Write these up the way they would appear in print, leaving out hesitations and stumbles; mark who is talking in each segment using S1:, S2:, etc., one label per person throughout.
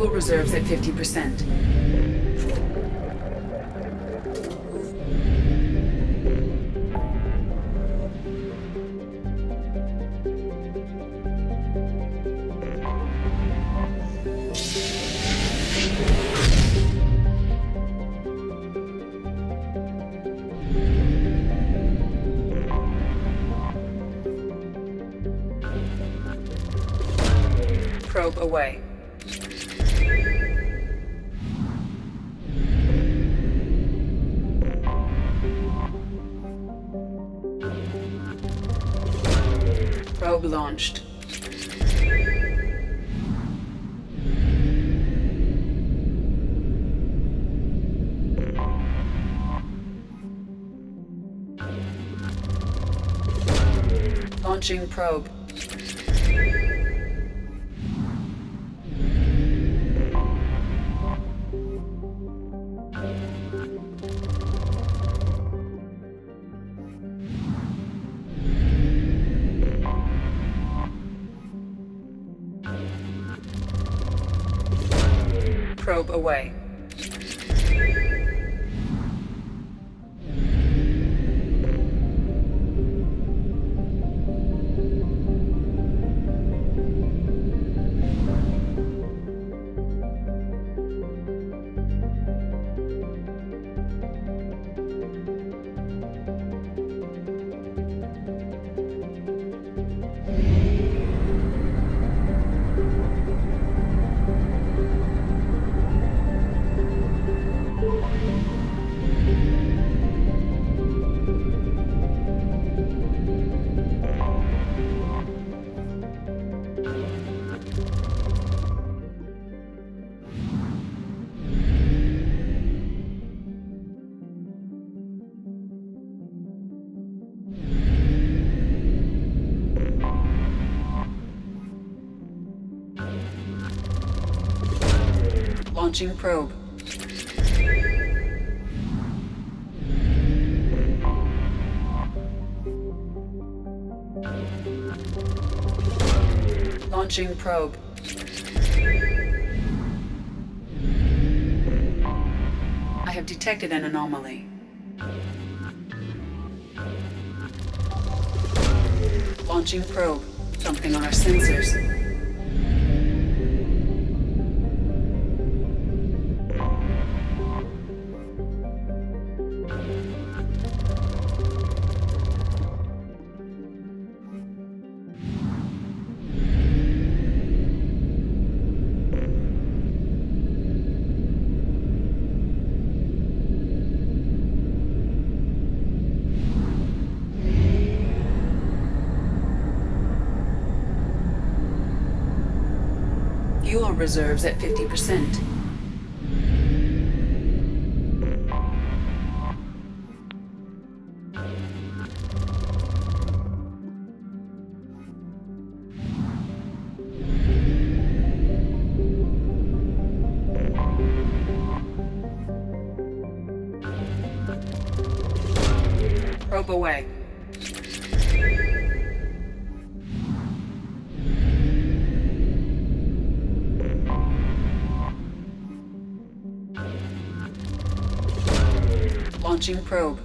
S1: Fuel reserves at 50%. Probe away. Probe launched. Launching probe. Probe away. Launching probe. Launching probe. I have detected an anomaly. Launching probe. Something on our sensors. Fuel reserves at 50%. Probe away. Launching probe.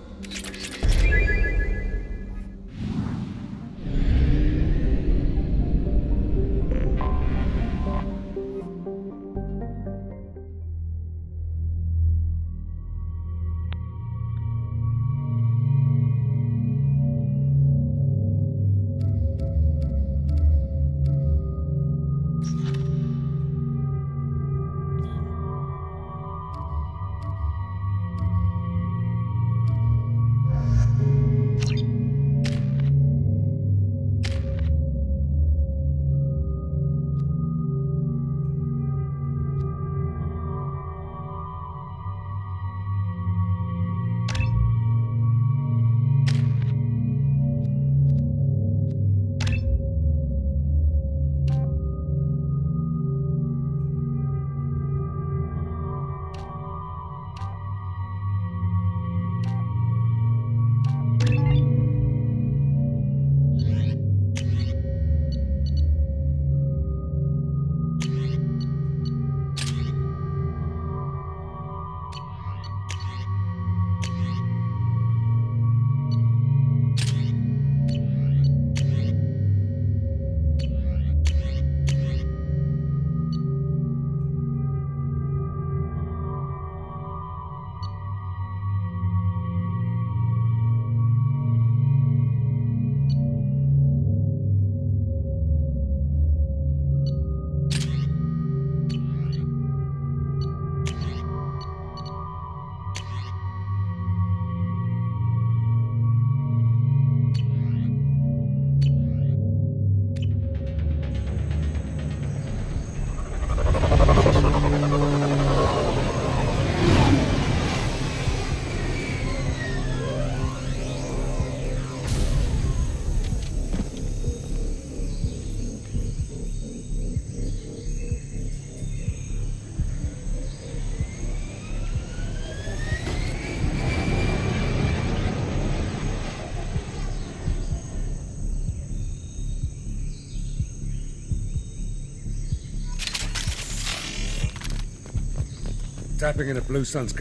S2: Tapping into Blue Sun's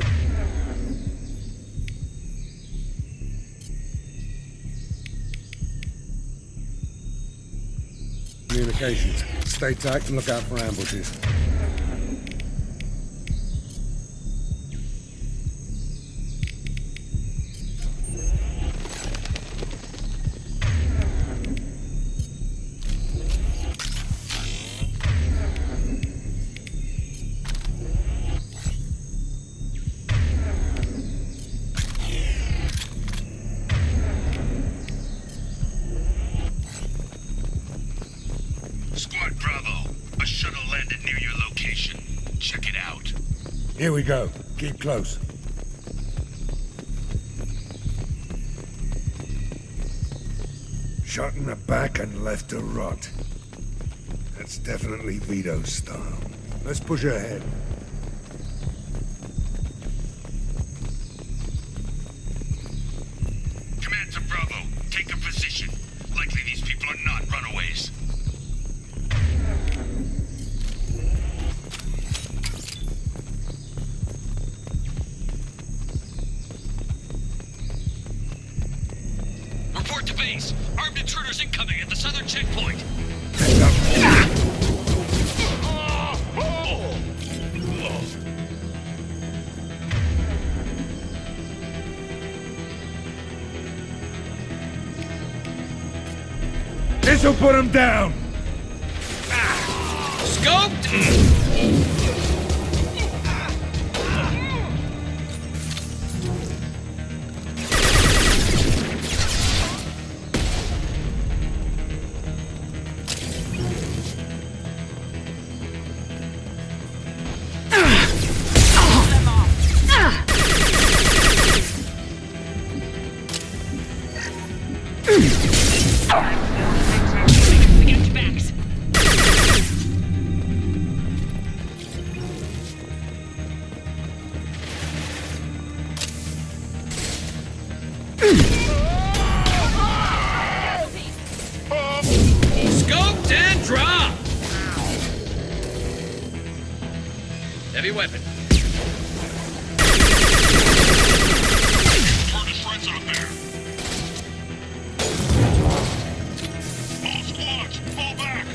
S2: communications. Stay tight and look out for ambushes.
S3: Squad Bravo, a shuttle landed near your location. Check it out.
S2: Here we go. Keep close. Shot in the back and left to rot. That's definitely Vito's style. Let's push ahead.
S3: Command to Bravo, take a position. Likely these people are not runaways. Report to base. Armed intruders incoming at the southern checkpoint.
S2: This'll put him down!
S3: Scoped! We got your backs. Scoped and drop. Heavy weapon. Target friends out there. All squads, fall back.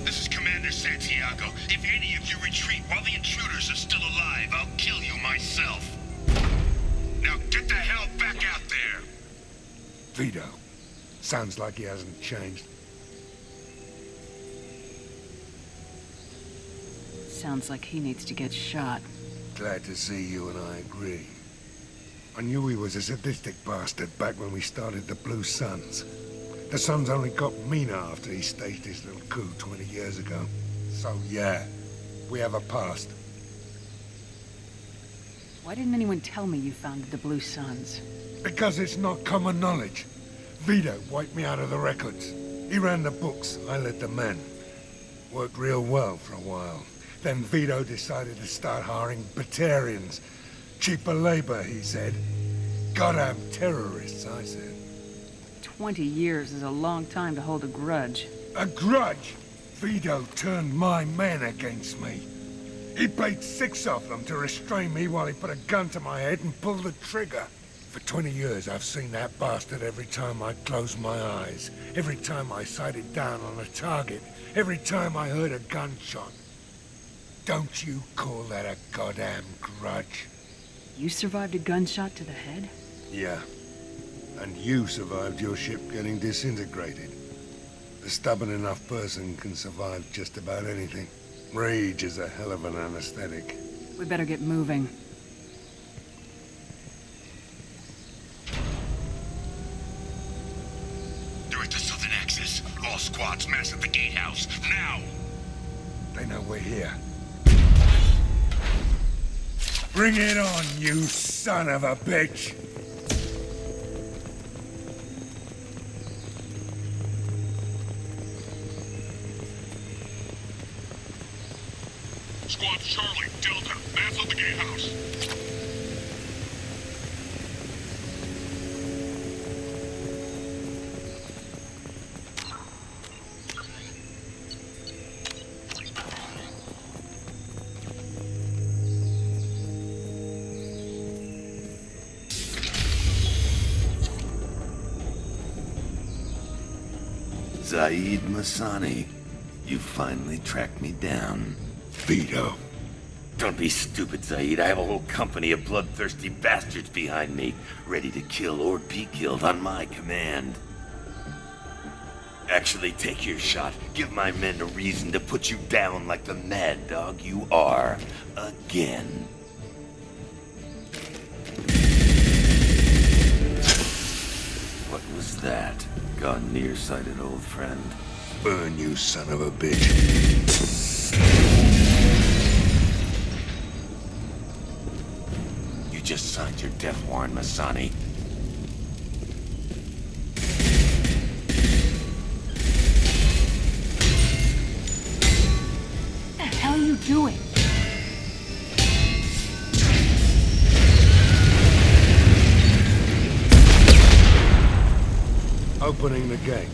S3: This is Commander Santiago. If any of you retreat while the intruders are still alive, I'll kill you myself. Now get the hell back out there!
S2: Vito. Sounds like he hasn't changed.
S1: Sounds like he needs to get shot.
S2: Glad to see you and I agree. I knew he was a sadistic bastard back when we started the Blue Suns. The Suns only got meaner after he staged his little coup 20 years ago. So yeah, we have a past.
S1: Why didn't anyone tell me you founded the Blue Suns?
S2: Because it's not common knowledge. Vito wiped me out of the records. He ran the books, I led the men. Worked real well for a while. Then Vito decided to start hiring Batarians. Cheaper labor, he said. Goddamn terrorists, I said.
S1: 20 years is a long time to hold a grudge.
S2: A grudge? Vito turned my men against me. He paid 6 of them to restrain me while he put a gun to my head and pulled the trigger. For 20 years, I've seen that bastard every time I closed my eyes. Every time I sighted down on a target. Every time I heard a gunshot. Don't you call that a goddamn grudge?
S1: You survived a gunshot to the head?
S2: Yeah. And you survived your ship getting disintegrated. A stubborn enough person can survive just about anything. Rage is a hell of an anesthetic.
S1: We better get moving.
S3: They're at the southern axis. All squads mass at the gatehouse. Now!
S2: They know we're here. Bring it on, you son of a bitch!
S3: Charlie, Delta. That's on the gatehouse.
S4: Zaeed Masani, you finally tracked me down.
S2: Vito.
S4: Don't be stupid, Zaeed. I have a whole company of bloodthirsty bastards behind me, ready to kill or be killed on my command. Actually, take your shot. Give my men a reason to put you down like the mad dog you are. Again. What was that? Gone nearsighted, old friend.
S2: Burn, you son of a bitch.
S4: You just signed your death warrant, Masani.
S5: What the hell are you doing?
S2: Opening the gate.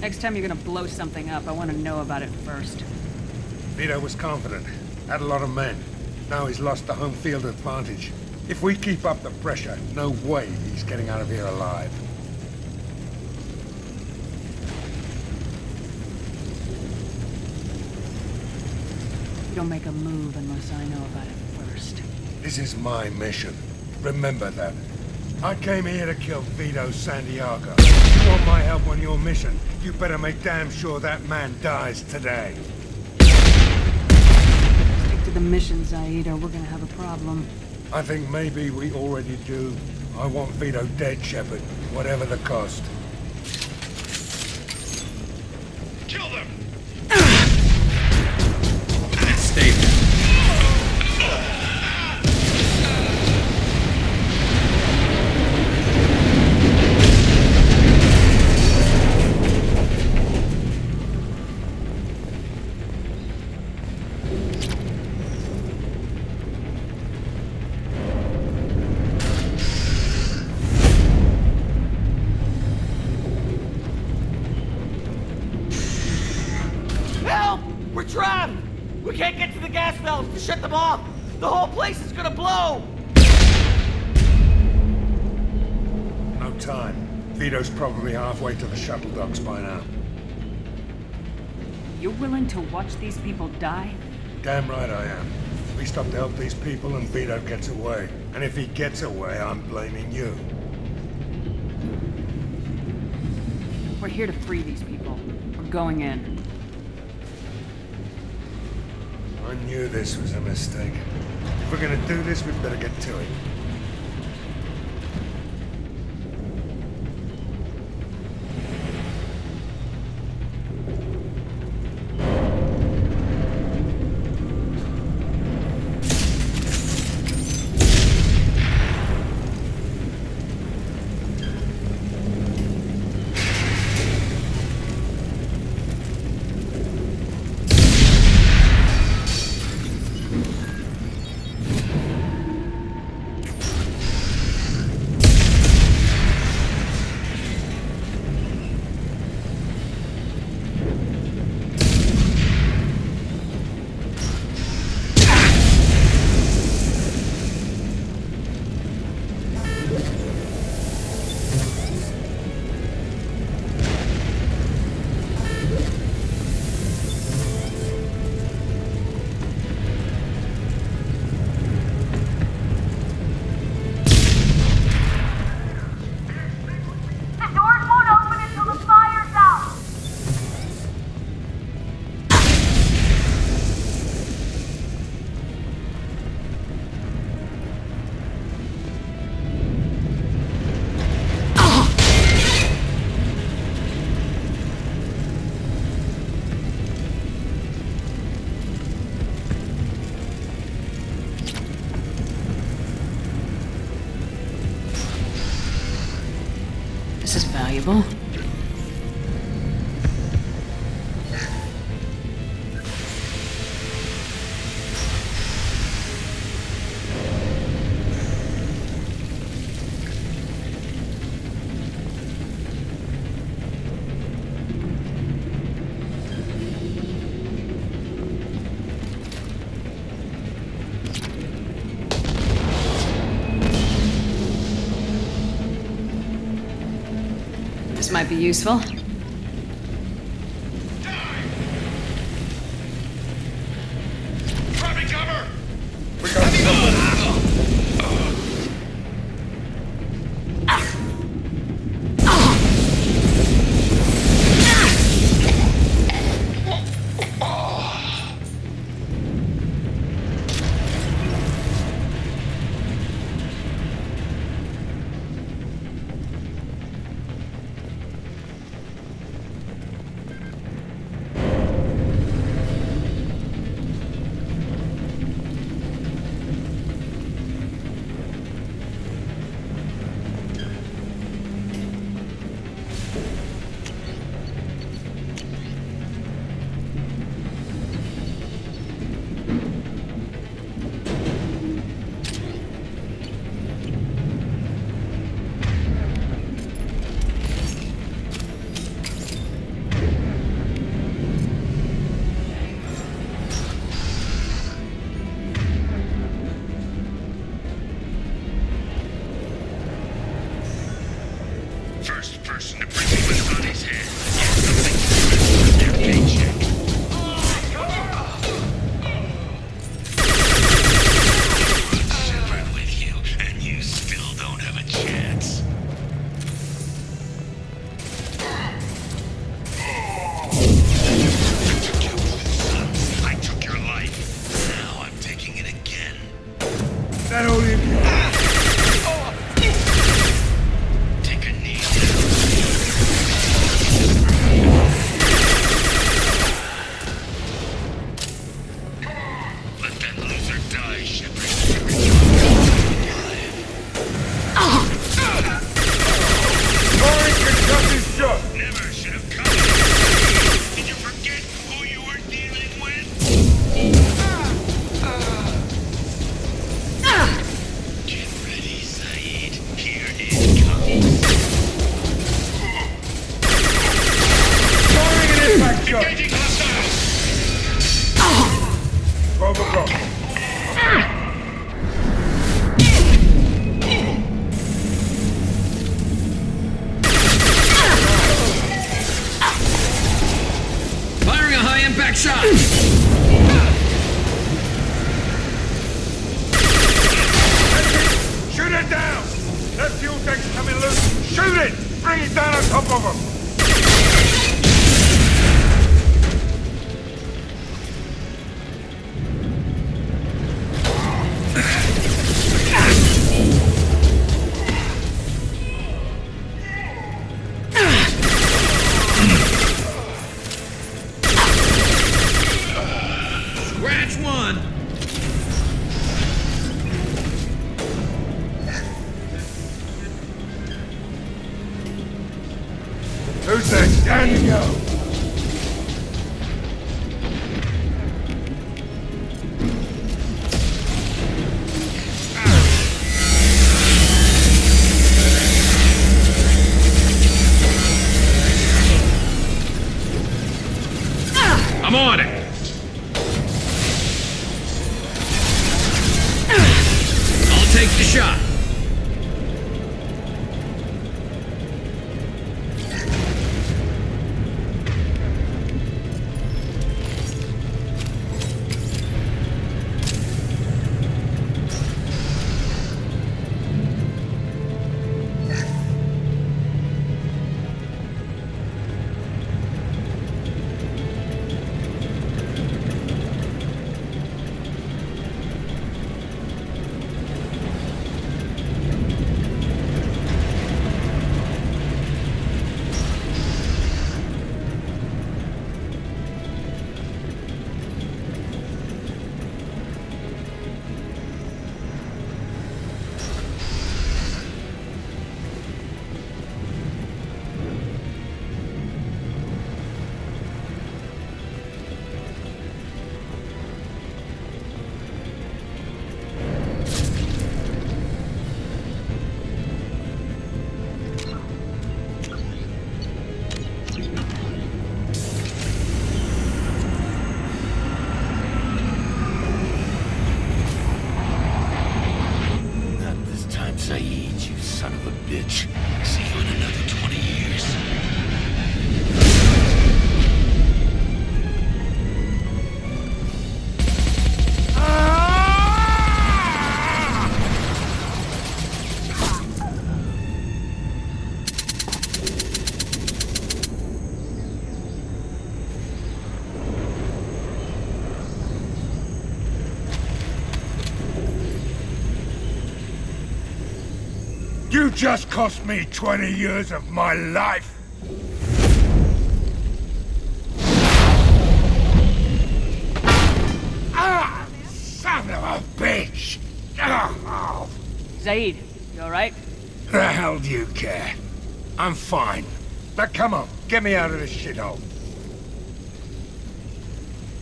S5: Next time you're gonna blow something up, I want to know about it first.
S2: Vito was confident. Had a lot of men. Now he's lost the home field advantage. If we keep up the pressure, no way he's getting out of here alive.
S5: You don't make a move unless I know about it first.
S2: This is my mission. Remember that. I came here to kill Vito Santiago. If you want my help on your mission, you better make damn sure that man dies today.
S5: Stick to the mission, Zaeed, or we're gonna have a problem.
S2: I think maybe we already do. I want Vito dead, Shepard, whatever the cost.
S3: Kill them!
S6: Stay there.
S7: Help! We're trapped! We can't get to the gas valves to shut them off! The whole place is gonna blow!
S2: No time. Vito's probably halfway to the shuttle docks by now.
S5: You're willing to watch these people die?
S2: Damn right I am. We stop to help these people and Vito gets away. And if he gets away, I'm blaming you.
S5: We're here to free these people. We're going in.
S2: I knew this was a mistake. If we're gonna do this, we'd better get to it.
S5: This is valuable. This might be useful.
S3: Grabbing cover!
S2: We got something.
S3: First person to bring me what's on his head. Get something for their paycheck. Separate with you, and you still don't have a chance. I took your sons. I took your life. Now I'm taking it again.
S2: That all you can.
S3: Take a knee. Let that loser die, Shepard.
S2: Corey can cut his shot.
S3: Never should have come. Did you forget who you were dealing with? Get ready, Zaeed. Here it comes.
S2: Firing an impact shot.
S3: Engaging hostiles.
S2: 12 o'clock.
S6: Firing a high-impact shot!
S2: Shoot it down! That fuel tank's coming loose! Shoot it! Bring it down on top of them!
S6: Scratch one!
S2: Who's next? Down you go!
S6: I'm on it! I'll take the shot.
S4: Zaeed, you son of a bitch. See you in another 20 years.
S2: You just cost me 20 years of my life. Ah, son of a bitch! Oh,
S5: Zaeed, you alright?
S2: the hell do you care? I'm fine. Now come on, get me out of this shithole.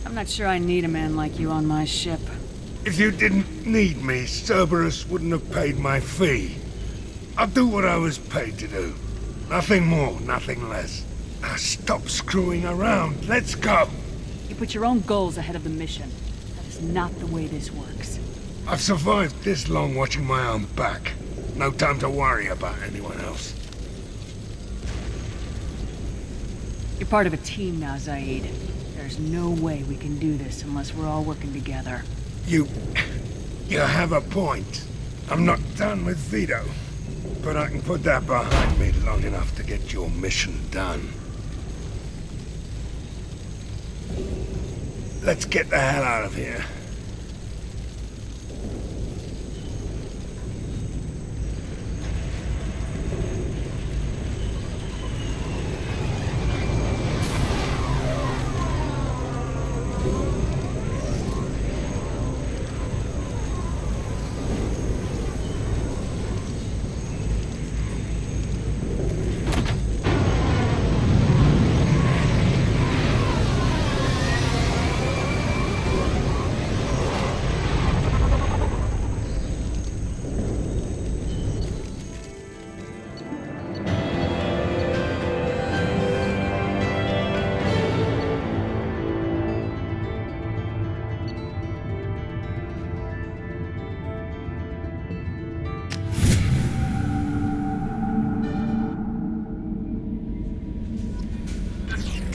S5: I'm not sure I need a man like you on my ship.
S2: If you didn't need me, Cerberus wouldn't have paid my fee. I'll do what I was paid to do. Nothing more, nothing less. Now stop screwing around. Let's go.
S5: You put your own goals ahead of the mission. That is not the way this works.
S2: I've survived this long watching my own back. No time to worry about anyone else.
S5: You're part of a team now, Zaeed. There's no way we can do this unless we're all working together.
S2: You have a point. I'm not done with Vito. But I can put that behind me long enough to get your mission done. Let's get the hell out of here.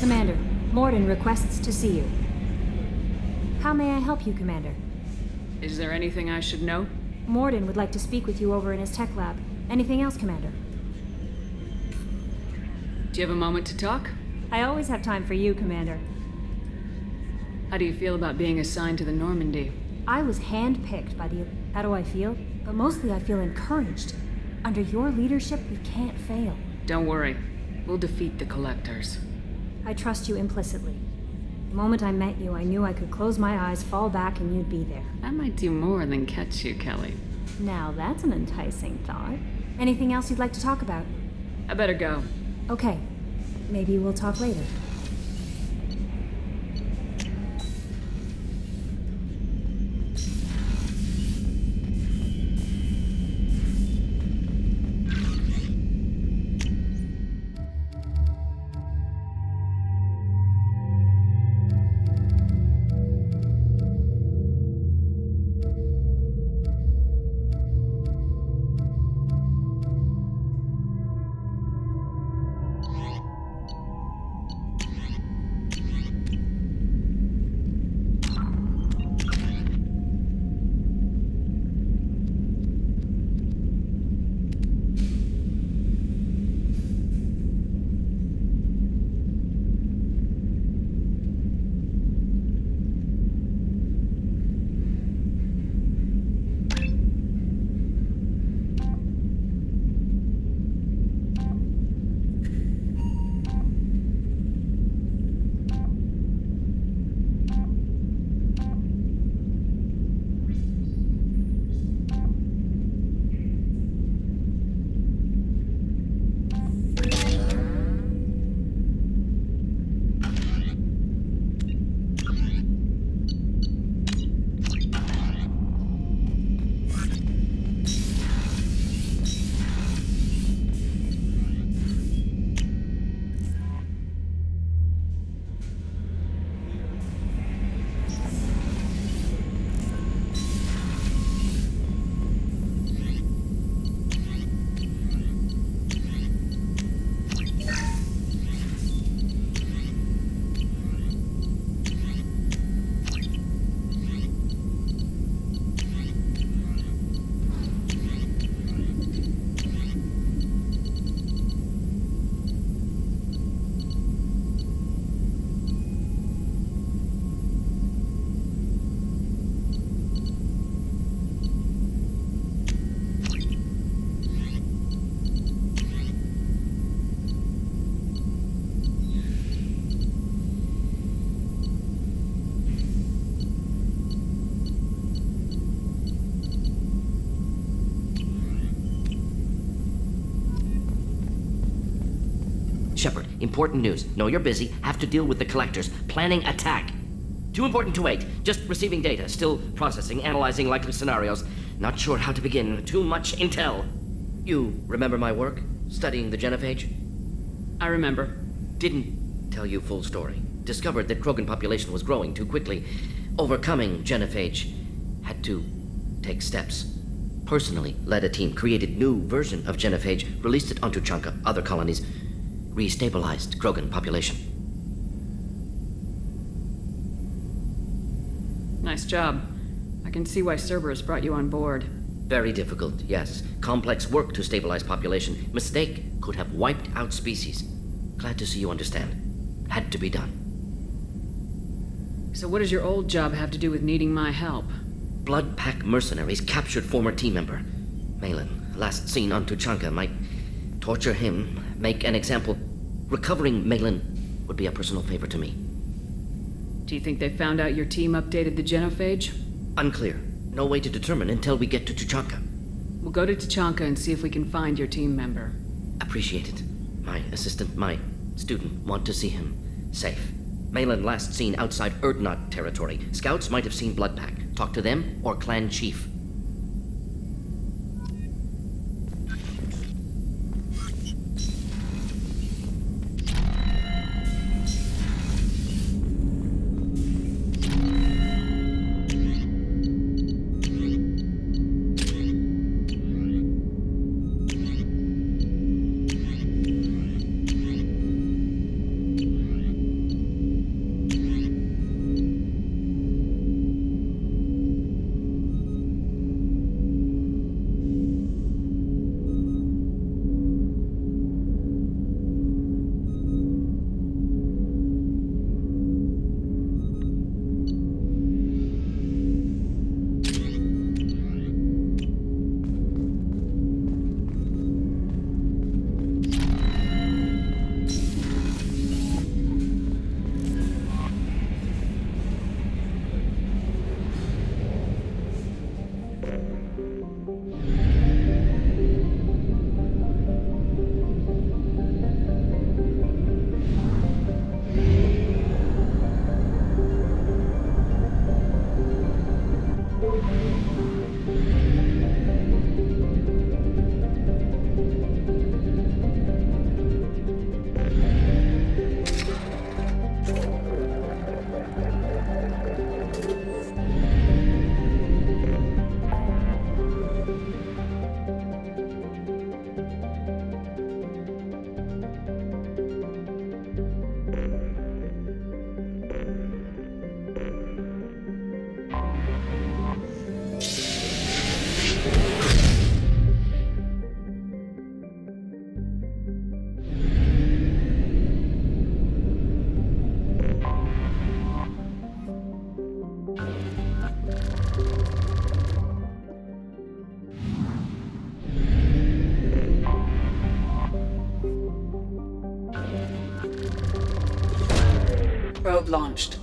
S8: Commander, Morden requests to see you. How may I help you, Commander?
S5: Is there anything I should know?
S8: Morden would like to speak with you over in his tech lab. Anything else, Commander?
S5: Do you have a moment to talk?
S8: I always have time for you, Commander.
S5: How do you feel about being assigned to the Normandy?
S8: I was handpicked by the... How do I feel? But mostly I feel encouraged. Under your leadership, we can't fail.
S5: Don't worry. We'll defeat the Collectors.
S8: I trust you implicitly. The moment I met you, I knew I could close my eyes, fall back, and you'd be there.
S5: I might do more than catch you, Kelly.
S8: Now that's an enticing thought. Anything else you'd like to talk about?
S5: I better go.
S8: Okay. Maybe we'll talk later.
S9: Shepard, important news. Know you're busy. Have to deal with the collectors. Planning attack. Too important to wait. Just receiving data. Still processing, analyzing likely scenarios. Not sure how to begin. Too much intel. You remember my work? Studying the genophage?
S5: I remember.
S9: Didn't tell you full story. Discovered that Krogan population was growing too quickly. Overcoming genophage. Had to take steps. Personally led a team, created new version of genophage, released it onto Tuchanka, other colonies, restabilized Krogan population.
S5: Nice job. I can see why Cerberus brought you on board.
S9: Very difficult, yes. Complex work to stabilize population. Mistake could have wiped out species. Glad to see you understand. Had to be done.
S5: So what does your old job have to do with needing my help?
S9: Blood Pack mercenaries captured former team member. Malin, last seen on Tuchanka, might torture him, make an example. Recovering Malin would be a personal favor to me.
S5: Do you think they found out your team updated the genophage?
S9: Unclear. No way to determine until we get to Tuchanka.
S5: We'll go to Tuchanka and see if we can find your team member.
S9: Appreciate it. My assistant, my student, want to see him safe. Malin last seen outside Erdnot territory. Scouts might have seen Blood Pack. Talk to them or clan chief.
S1: Probe launched.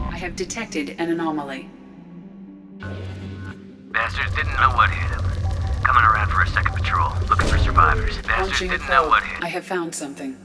S1: I have detected an anomaly.
S10: Bastards didn't know what hit them. Coming around for a second patrol, looking for survivors. Bastards
S1: Launching a
S10: didn't know
S1: probe.
S10: what hit
S1: I have found something.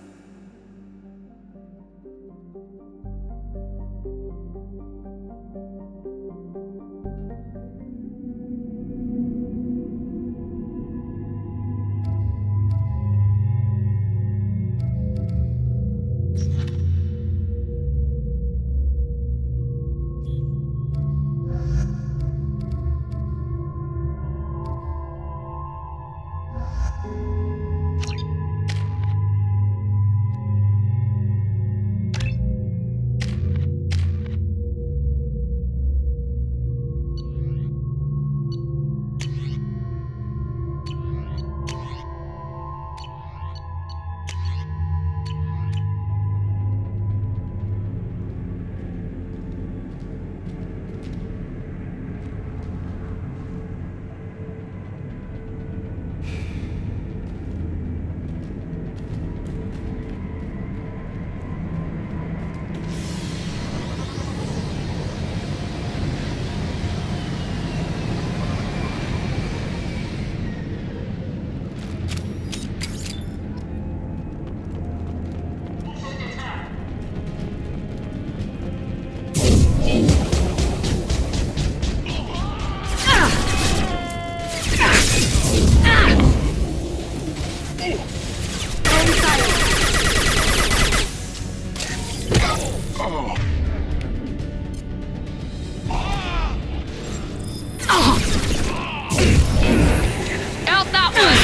S5: Out that one!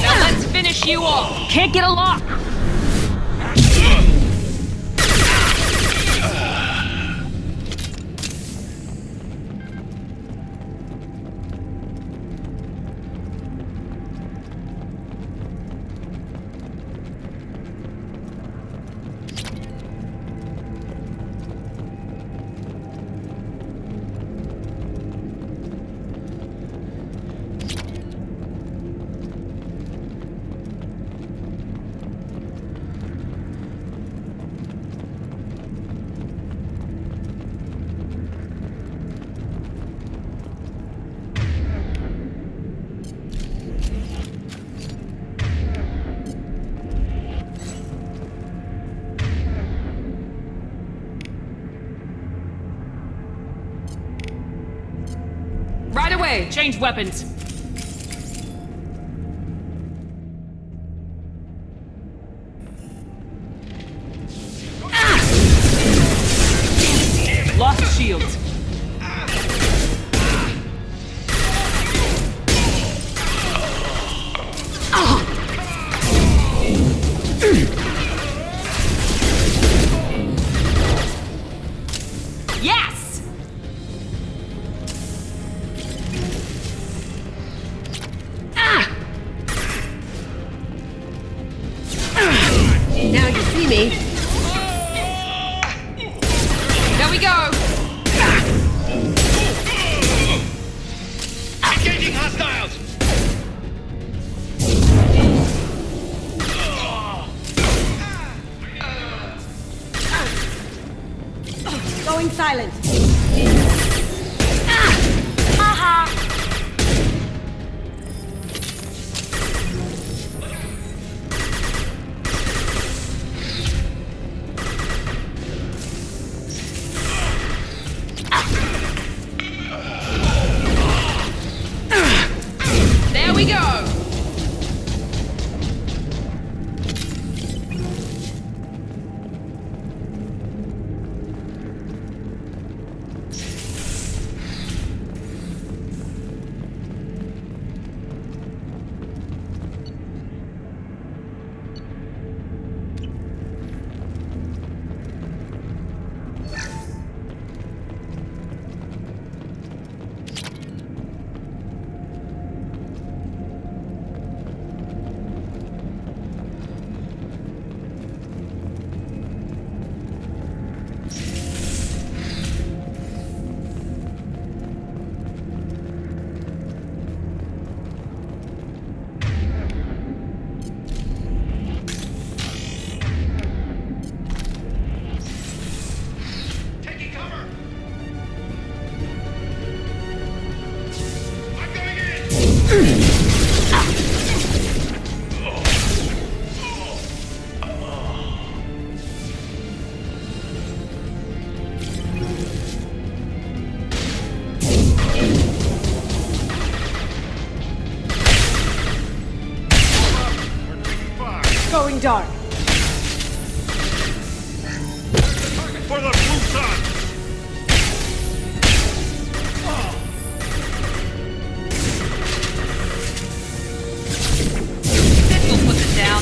S5: Now let's finish you off! Can't get a lock! Right away! Change weapons! Lost shields. Yes!
S11: Now you see me.
S5: There we go!
S3: Engaging hostiles!
S11: Going silent.
S5: There we go!
S3: Taking cover! I'm going in! We're taking fire!
S11: Going dark.
S3: For the blue sun!
S5: This will put it down.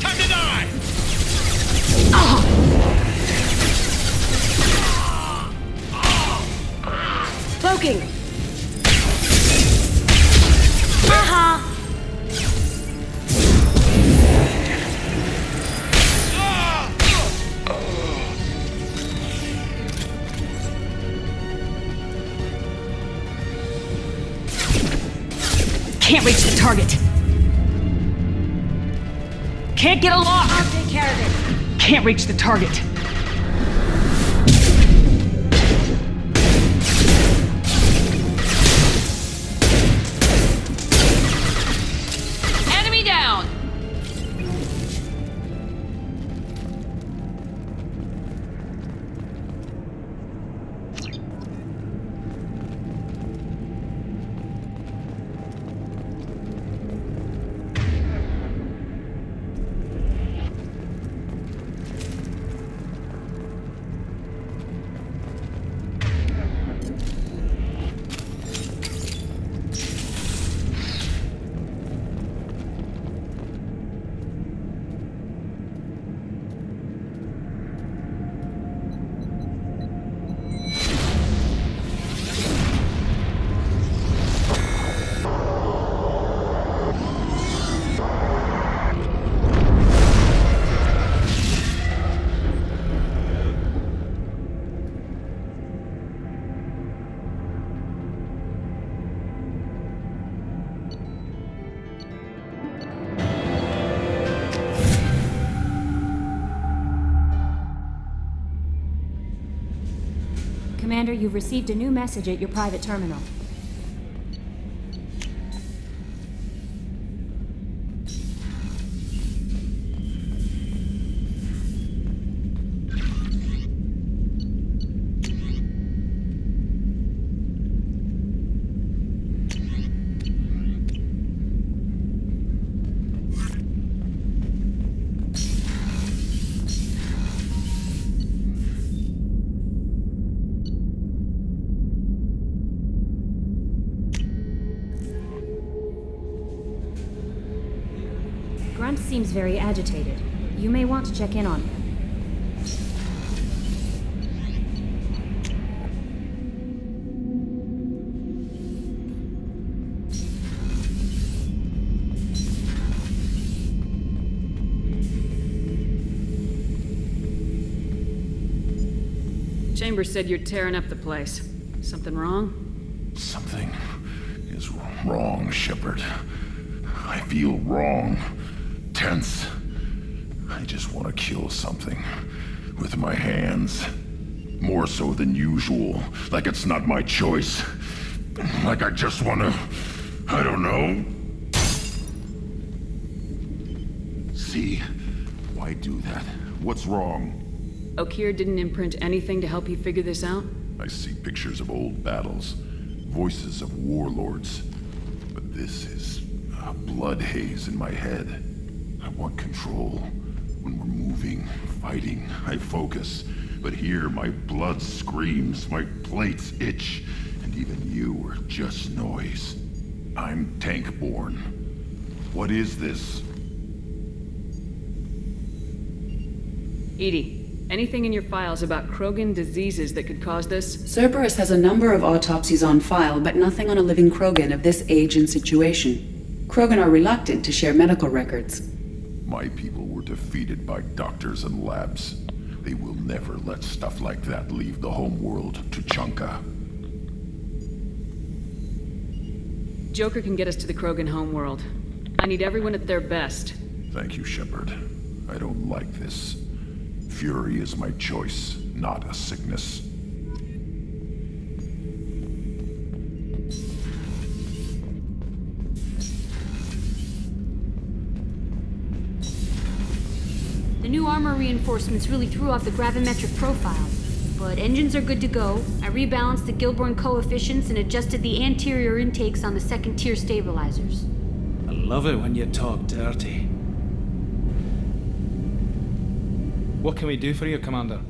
S3: Time to die!
S11: Cloaking. Aha!
S5: Can't reach the target. Can't get a lock.
S11: I'll take care of it.
S5: Can't reach the target. Enemy down.
S8: Commander, you've received a new message at your private terminal. Grunt seems very agitated. You may want to check in on him.
S5: Chambers said you're tearing up the place. Something wrong?
S12: Something is wrong, Shepard. I feel wrong. Tense. I just want to kill something. With my hands. More so than usual. Like it's not my choice. Like I just want to... I don't know. See? Why do that? What's wrong?
S5: Okeer didn't imprint anything to help you figure this out?
S12: I see pictures of old battles. Voices of warlords. But this is a blood haze in my head. I want control. When we're moving, fighting, I focus. But here, my blood screams, my plates itch, and even you are just noise. I'm tank-born. What is this?
S5: Edie, anything in your files about Krogan diseases that could cause this?
S1: Cerberus has a number of autopsies on file, but nothing on a living Krogan of this age and situation. Krogan are reluctant to share medical records.
S12: My people were defeated by doctors and labs. They will never let stuff like that leave the homeworld to Chunka.
S5: Joker can get us to the Krogan homeworld. I need everyone at their best.
S12: Thank you, Shepard. I don't like this. Fury is my choice, not a sickness.
S11: The new armor reinforcements really threw off the gravimetric profile. But engines are good to go. I rebalanced the Gilborn coefficients and adjusted the anterior intakes on the second-tier stabilizers.
S13: I love it when you talk dirty. What can we do for you, Commander?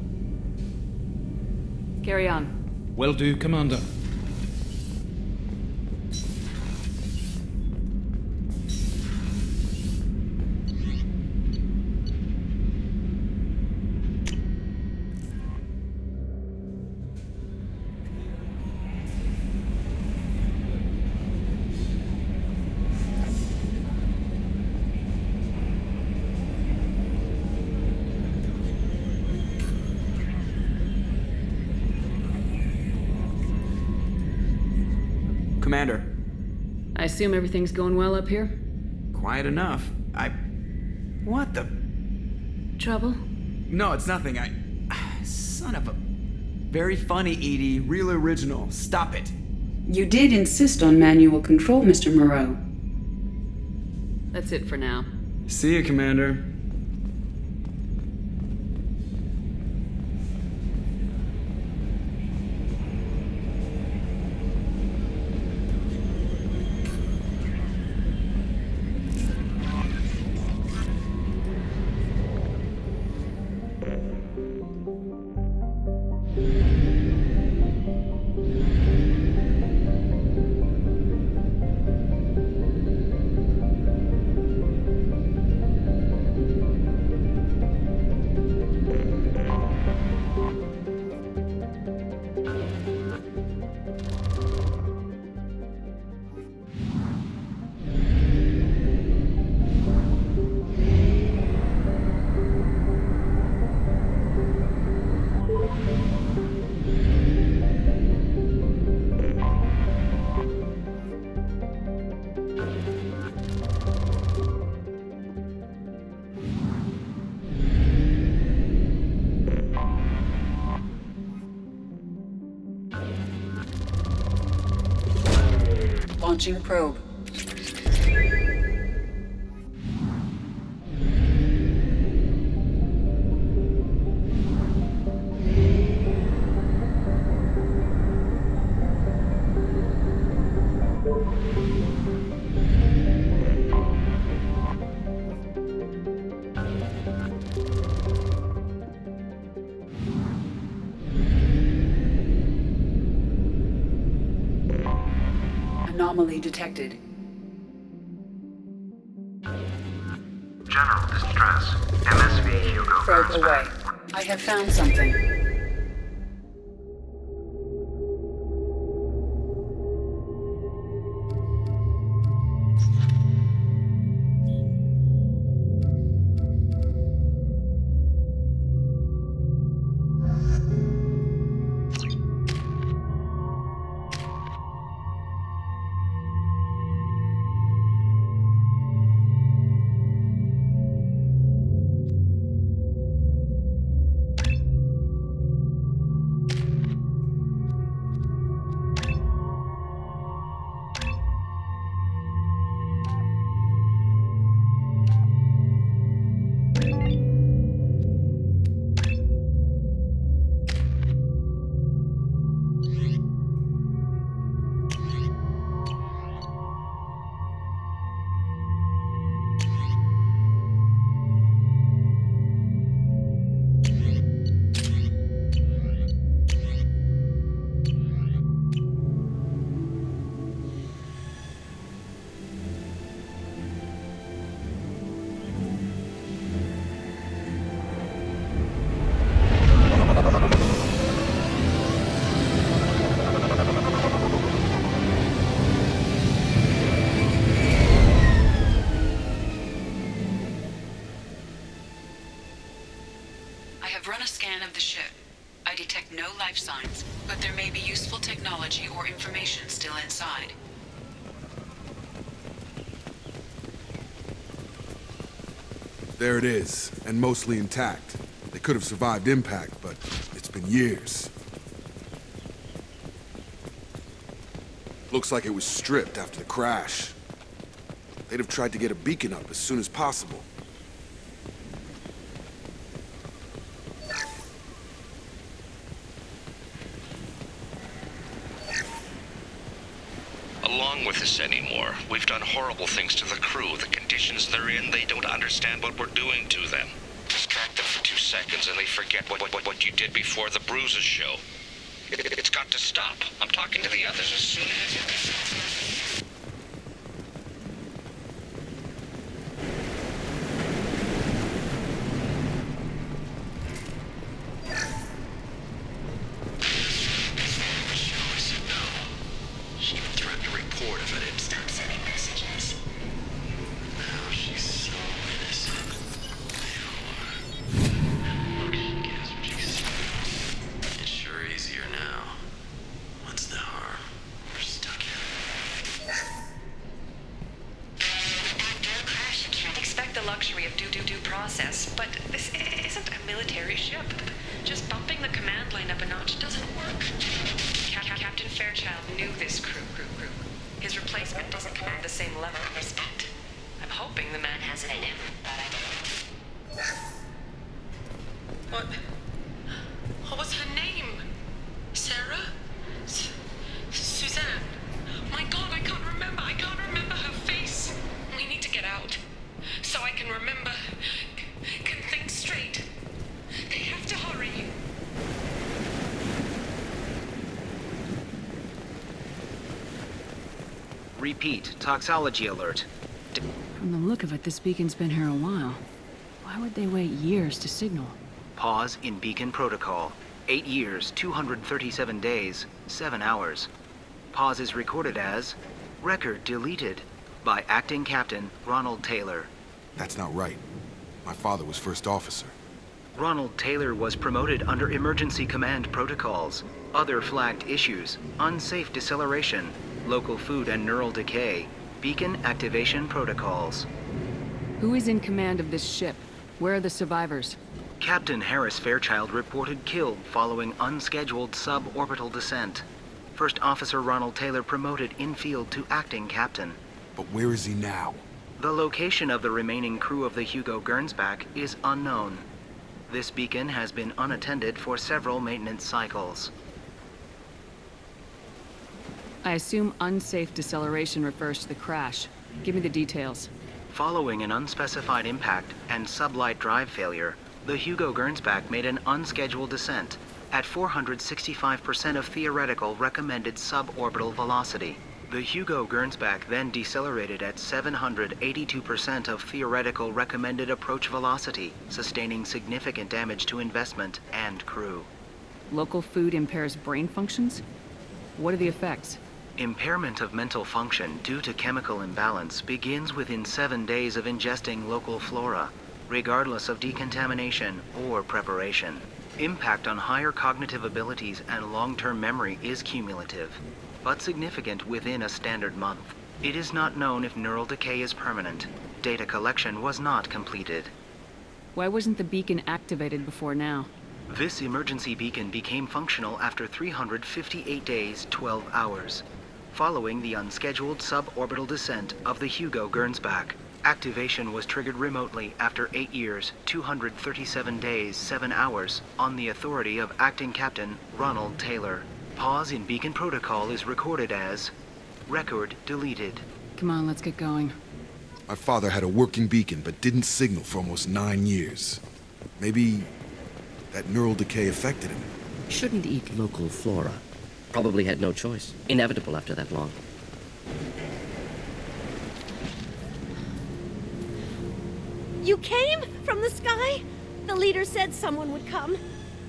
S5: Carry on.
S13: Will do, Commander.
S14: Commander.
S5: I assume everything's going well up here?
S14: Quiet enough. What the...
S5: Trouble?
S14: No, it's nothing. Son of a... Very funny, Edie. Real original. Stop it.
S1: You did insist on manual control, Mr. Moreau.
S5: That's it for now.
S14: See you, Commander.
S1: Launching probe. Anomaly detected.
S10: General distress. MSV Hugo.
S1: Probe away. I have found something. Run a scan of the ship. I detect no life signs, but there may be useful technology or information still inside.
S2: There it is, and mostly intact. They could have survived impact, but it's been years. Looks like it was stripped after the crash. They'd have tried to get a beacon up as soon as possible.
S3: Along with this anymore. We've done horrible things to the crew. The conditions they're in, they don't understand what we're doing to them. Distract them for 2 seconds and they forget what you did before the bruises show. It's got to stop. I'm talking to the others as soon as...
S1: process, but this isn't a military ship. Just bumping the command line up a notch doesn't work. Captain Fairchild knew this crew. His replacement doesn't command the same level of respect. I'm hoping the man has it in him, but What was her name? Sarah? Suzanne? My God, I can't remember her face. We need to get out. So I can remember, can think straight. They have to hurry.
S10: Repeat, toxology alert.
S5: From the look of it, this beacon's been here a while. Why would they wait years to signal?
S10: Pause in beacon protocol. 8 years, 237 days, 7 hours. Pause is recorded as record deleted by Acting Captain Ronald Taylor.
S2: That's not right. My father was first officer.
S10: Ronald Taylor was promoted under emergency command protocols. Other flagged issues: unsafe deceleration, local food and neural decay, beacon activation protocols.
S5: Who is in command of this ship? Where are the survivors?
S10: Captain Harris Fairchild reported killed following unscheduled suborbital descent. First Officer Ronald Taylor promoted in-field to acting captain.
S15: But where is he now?
S10: The location of the remaining crew of the Hugo Gernsback is unknown. This beacon has been unattended for several maintenance cycles.
S5: I assume unsafe deceleration refers to the crash. Give me the details.
S10: Following an unspecified impact and sublight drive failure, the Hugo Gernsback made an unscheduled descent at 465% of theoretical recommended suborbital velocity. The Hugo Gernsback then decelerated at 782% of theoretical recommended approach velocity, sustaining significant damage to investment and crew.
S5: Local food impairs brain functions? What are the effects?
S10: Impairment of mental function due to chemical imbalance begins within 7 days of ingesting local flora, regardless of decontamination or preparation. Impact on higher cognitive abilities and long-term memory is cumulative, but significant within a standard month. It is not known if neural decay is permanent. Data collection was not completed.
S5: Why wasn't the beacon activated before now?
S10: This emergency beacon became functional after 358 days, 12 hours, following the unscheduled suborbital descent of the Hugo Gernsback. Activation was triggered remotely after 8 years, 237 days, 7 hours, on the authority of Acting Captain Ronald Taylor. Pause in beacon protocol is recorded as record deleted.
S5: Come on, let's get going.
S15: My father had a working beacon, but didn't signal for almost 9 years. Maybe that neural decay affected him.
S9: Shouldn't eat local flora. Probably had no choice. Inevitable after that long.
S16: You came from the sky? The leader said someone would come.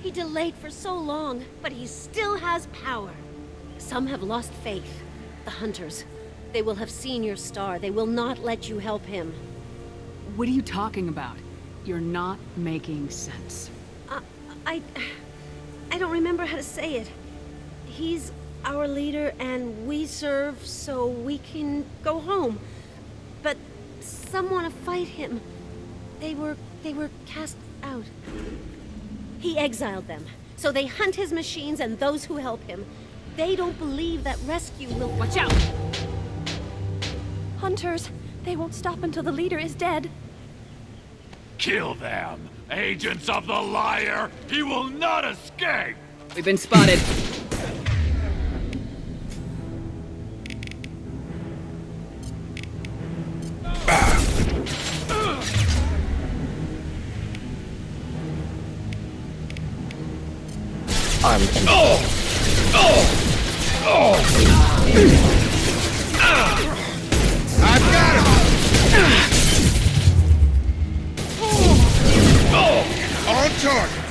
S16: He delayed for so long, but he still has power. Some have lost faith. The hunters. They will have seen your star. They will not let you help him.
S5: What are you talking about? You're not making sense.
S16: I don't remember how to say it. He's our leader and we serve so we can go home. But some want to fight him. They were cast out. He exiled them, so they hunt his machines and those who help him. They don't believe that rescue will—
S5: Watch out!
S16: Hunters, they won't stop until the leader is dead.
S17: Kill them! Agents of the liar! He will not escape!
S5: We've been spotted.
S2: I've got him! On target!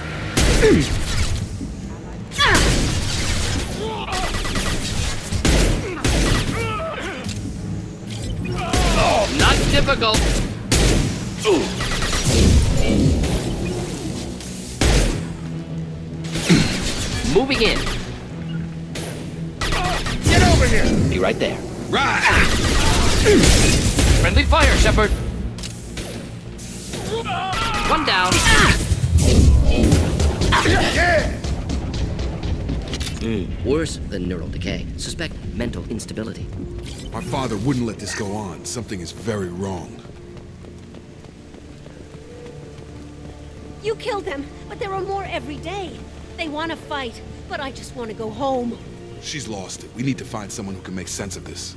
S9: Not difficult. Moving in.
S2: Get over here!
S9: Be right there.
S2: Right!
S9: Friendly fire, Shepard. One down.
S2: Yeah!
S9: Worse than neural decay. Suspect mental instability.
S15: My father wouldn't let this go on. Something is very wrong.
S16: You killed them, but there are more every day. They want to fight, but I just want to go home.
S15: She's lost it. We need to find someone who can make sense of this.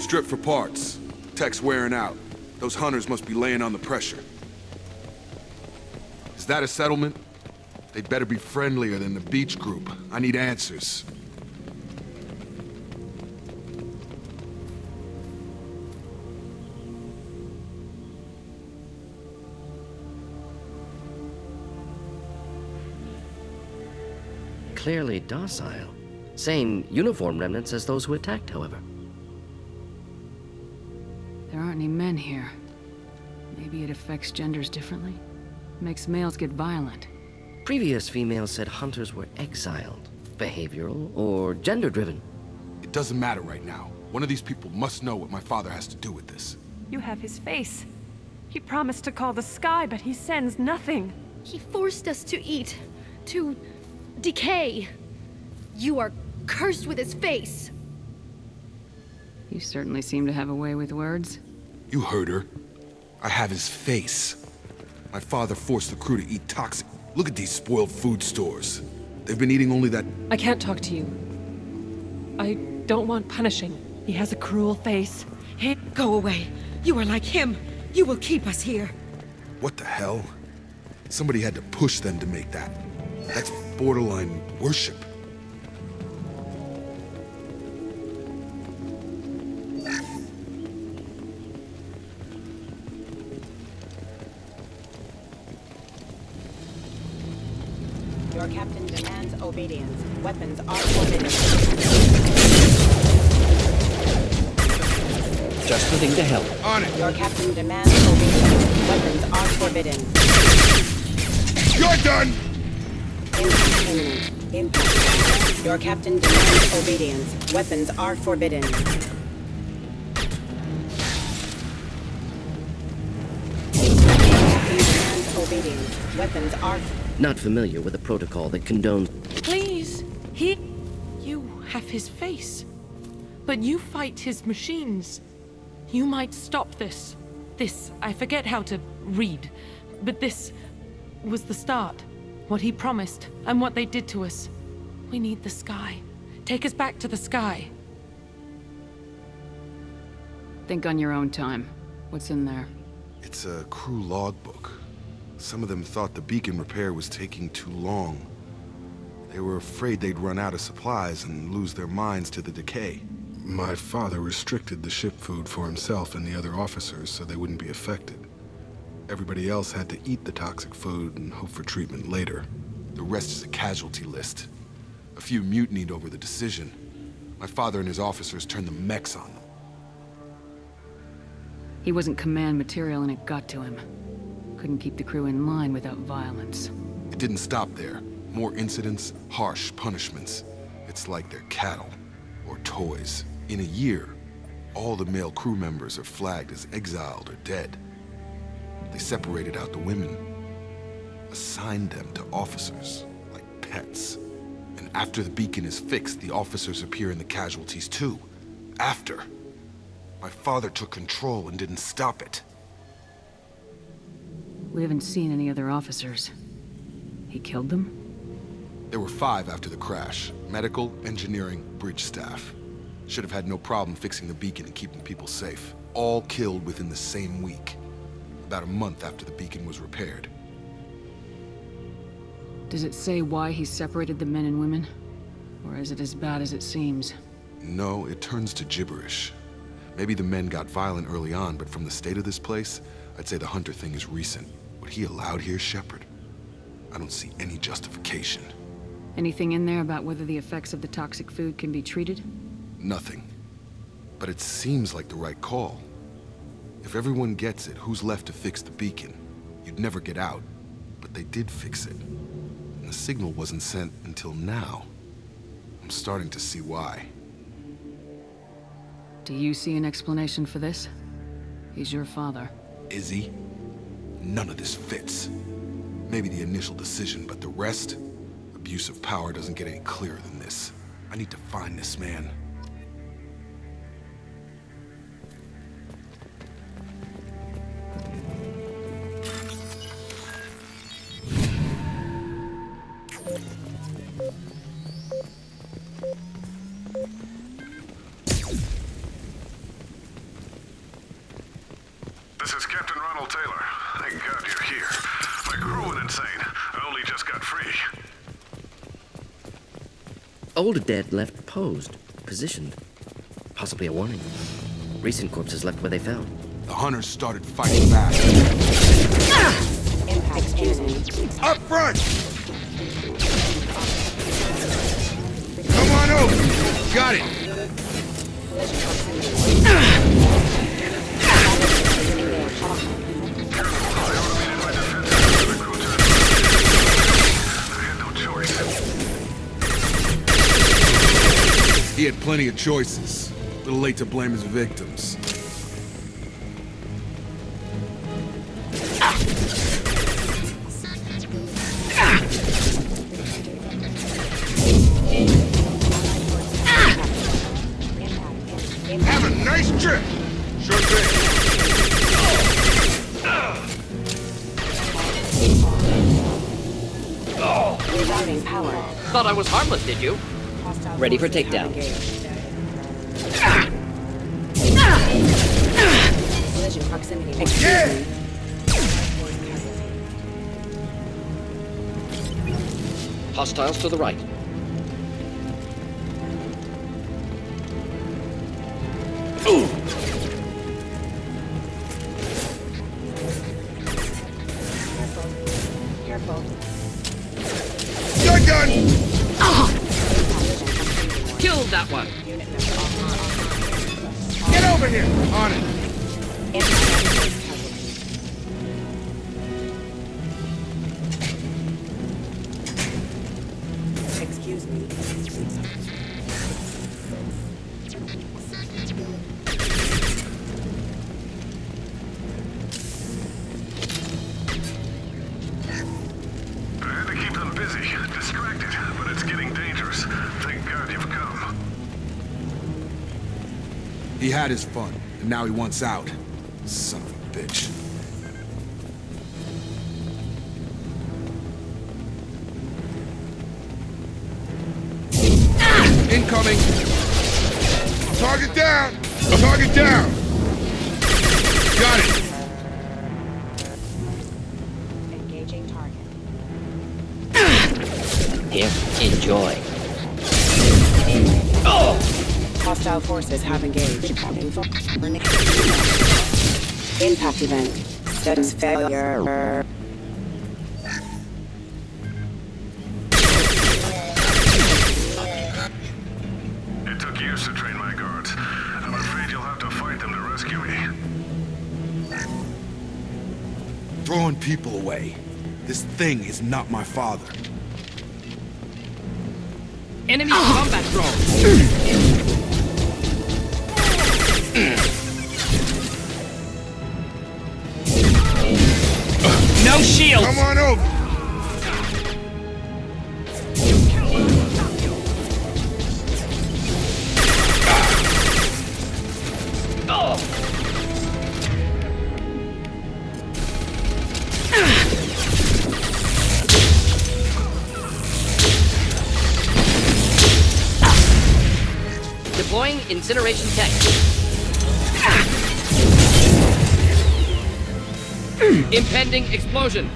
S15: Strip for parts. Tech's wearing out. Those hunters must be laying on the pressure. Is that a settlement? They'd better be friendlier than the beach group. I need answers.
S9: Clearly docile. Same uniform remnants as those who attacked, however.
S5: There aren't any men here. Maybe it affects genders differently? Makes males get violent.
S9: Previous females said hunters were exiled, behavioral, or gender-driven.
S15: It doesn't matter right now. One of these people must know what my father has to do with this.
S18: You have his face. He promised to call the sky, but he sends nothing.
S19: He forced us to eat, to decay. You are cursed with his face.
S5: You certainly seem to have a way with words.
S15: You heard her. I have his face. My father forced the crew to eat toxic. Look at these spoiled food stores. They've been eating only that...
S18: I can't talk to you. I don't want punishing. He has a cruel face.
S20: Go away. You are like him. You will keep us here.
S15: What the hell? Somebody had to push them to make that. That's borderline worship.
S21: Your captain demands obedience. Weapons are forbidden.
S9: Just the thing to help.
S15: On it!
S21: Your captain demands obedience. Weapons are forbidden.
S15: You're done!
S21: Impact imminent. Impact. Your captain demands obedience. Weapons are forbidden. Captain demands obedience. Weapons are...
S9: Not familiar with a protocol that condones...
S18: Please, You have his face. But you fight his machines. You might stop this. This, I forget how to read. But this was the start. What he promised, and what they did to us. We need the sky. Take us back to the sky.
S5: Think on your own time. What's in there?
S15: It's a crew logbook. Some of them thought the beacon repair was taking too long. They were afraid they'd run out of supplies and lose their minds to the decay. My father restricted the ship food for himself and the other officers so they wouldn't be affected. Everybody else had to eat the toxic food and hope for treatment later. The rest is a casualty list. A few mutinied over the decision. My father and his officers turned the mechs on them.
S5: He wasn't command material and it got to him. Couldn't keep the crew in line without violence.
S15: It didn't stop there. More incidents, harsh punishments. It's like they're cattle or toys. In a year, all the male crew members are flagged as exiled or dead. They separated out the women, assigned them to officers, like pets. And after the beacon is fixed, the officers appear in the casualties too. After. My father took control and didn't stop it.
S5: We haven't seen any other officers. He killed them?
S15: There were 5 after the crash. Medical, engineering, bridge staff. Should have had no problem fixing the beacon and keeping people safe. All killed within the same week. About a month after the beacon was repaired.
S5: Does it say why he separated the men and women? Or is it as bad as it seems?
S15: No, it turns to gibberish. Maybe the men got violent early on, but from the state of this place, I'd say the Hunter thing is recent. What he allowed here, Shepard, I don't see any justification.
S5: Anything in there about whether the effects of the toxic food can be treated?
S15: Nothing. But it seems like the right call. If everyone gets it, who's left to fix the beacon? You'd never get out. But they did fix it. And the signal wasn't sent until now. I'm starting to see why.
S5: Do you see an explanation for this? He's your father.
S15: Is he? None of this fits. Maybe the initial decision, but the rest? Abuse of power doesn't get any clearer than this. I need to find this man.
S7: This is Captain Ronald Taylor. Thank God you're here. My crew went insane. I only just got free.
S9: Old dead left posed, positioned. Possibly a warning. Recent corpses left where they fell.
S15: The hunters started fighting back.
S21: Excuse me.
S15: Up front! Come on over! Got it! He had plenty of choices. A little late to blame his victims. Have a nice trip! Sure thing.
S21: Reviving power.
S9: Thought I was harmless, did you? Ready for takedown.
S21: Collision proximity.
S15: Yeah!
S9: Hostiles to the right.
S15: Ooh!
S21: Careful.
S15: You're done!
S9: Killed that one.
S15: Get over here! On it!
S21: Excuse me.
S7: I had to keep them busy, distracted, but it's getting dangerous. Thank God you've come.
S15: He had his fun, and now he wants out. Son of a bitch. Incoming! Target down! Target down! Got it!
S21: Engaging target.
S9: Here, enjoy.
S21: Hostile forces have engaged. Impact event. Status failure.
S7: It took years to train my guards. I'm afraid you'll have to fight them to rescue me.
S15: Throwing people away. This thing is not my father.
S9: Enemy combat drone. No shield.
S15: Come on over.
S9: Deploying incineration tech. Impending explosion.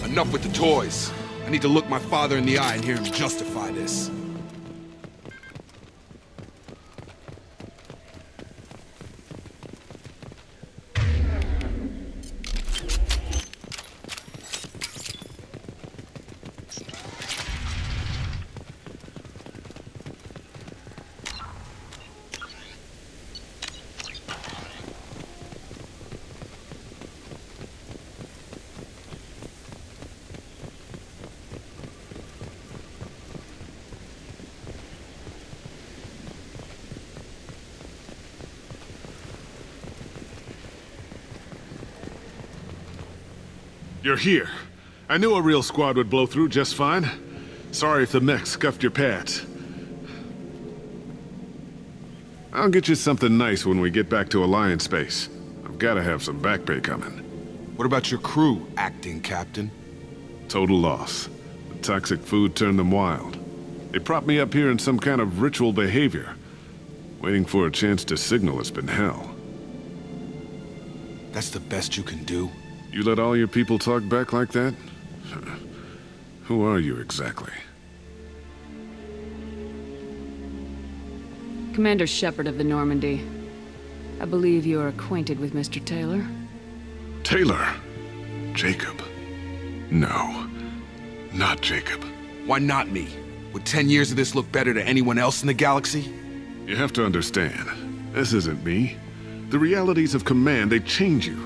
S15: Enough with the toys. I need to look my father in the eye and hear him justify this.
S17: You're here. I knew a real squad would blow through just fine. Sorry if the mech scuffed your pads. I'll get you something nice when we get back to Alliance space. I've gotta have some back pay coming.
S15: What about your crew, acting captain?
S17: Total loss. The toxic food turned them wild. They propped me up here in some kind of ritual behavior.
S12: Waiting for a chance to signal has been hell.
S15: That's the best you can do?
S12: You let all your people talk back like that? Who are you exactly?
S5: Commander Shepard of the Normandy. I believe you are acquainted with Mr. Taylor.
S12: Taylor? Jacob? No, not Jacob.
S15: Why not me? Would 10 years of this look better to anyone else in the galaxy?
S12: You have to understand, this isn't me. The realities of command, they change you.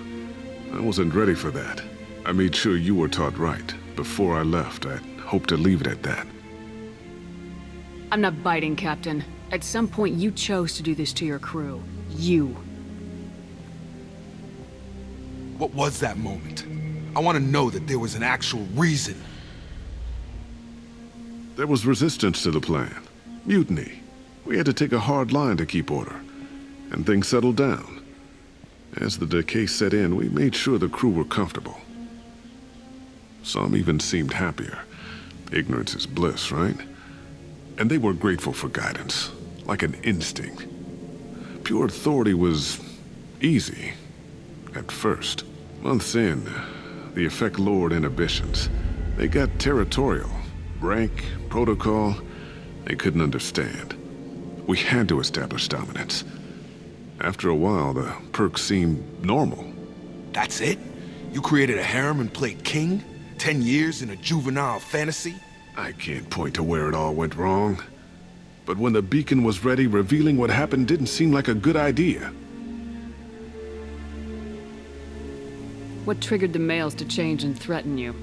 S12: I wasn't ready for that. I made sure you were taught right. Before I left, I hoped to leave it at that.
S5: I'm not biting, Captain. At some point, you chose to do this to your crew. You.
S15: What was that moment? I want to know that there was an actual reason.
S12: There was resistance to the plan. Mutiny. We had to take a hard line to keep order. And things settled down. As the decay set in, we made sure the crew were comfortable. Some even seemed happier. Ignorance is bliss, right? And they were grateful for guidance, like an instinct. Pure authority was easy, at first. Months in, the effect lowered inhibitions. They got territorial. Rank, protocol, they couldn't understand. We had to establish dominance. After a while, the perks seemed normal.
S15: That's it? You created a harem and played king? 10 years in a juvenile fantasy?
S12: I can't point to where it all went wrong. But when the beacon was ready, revealing what happened didn't seem like a good idea.
S5: What triggered the males to change and threaten you?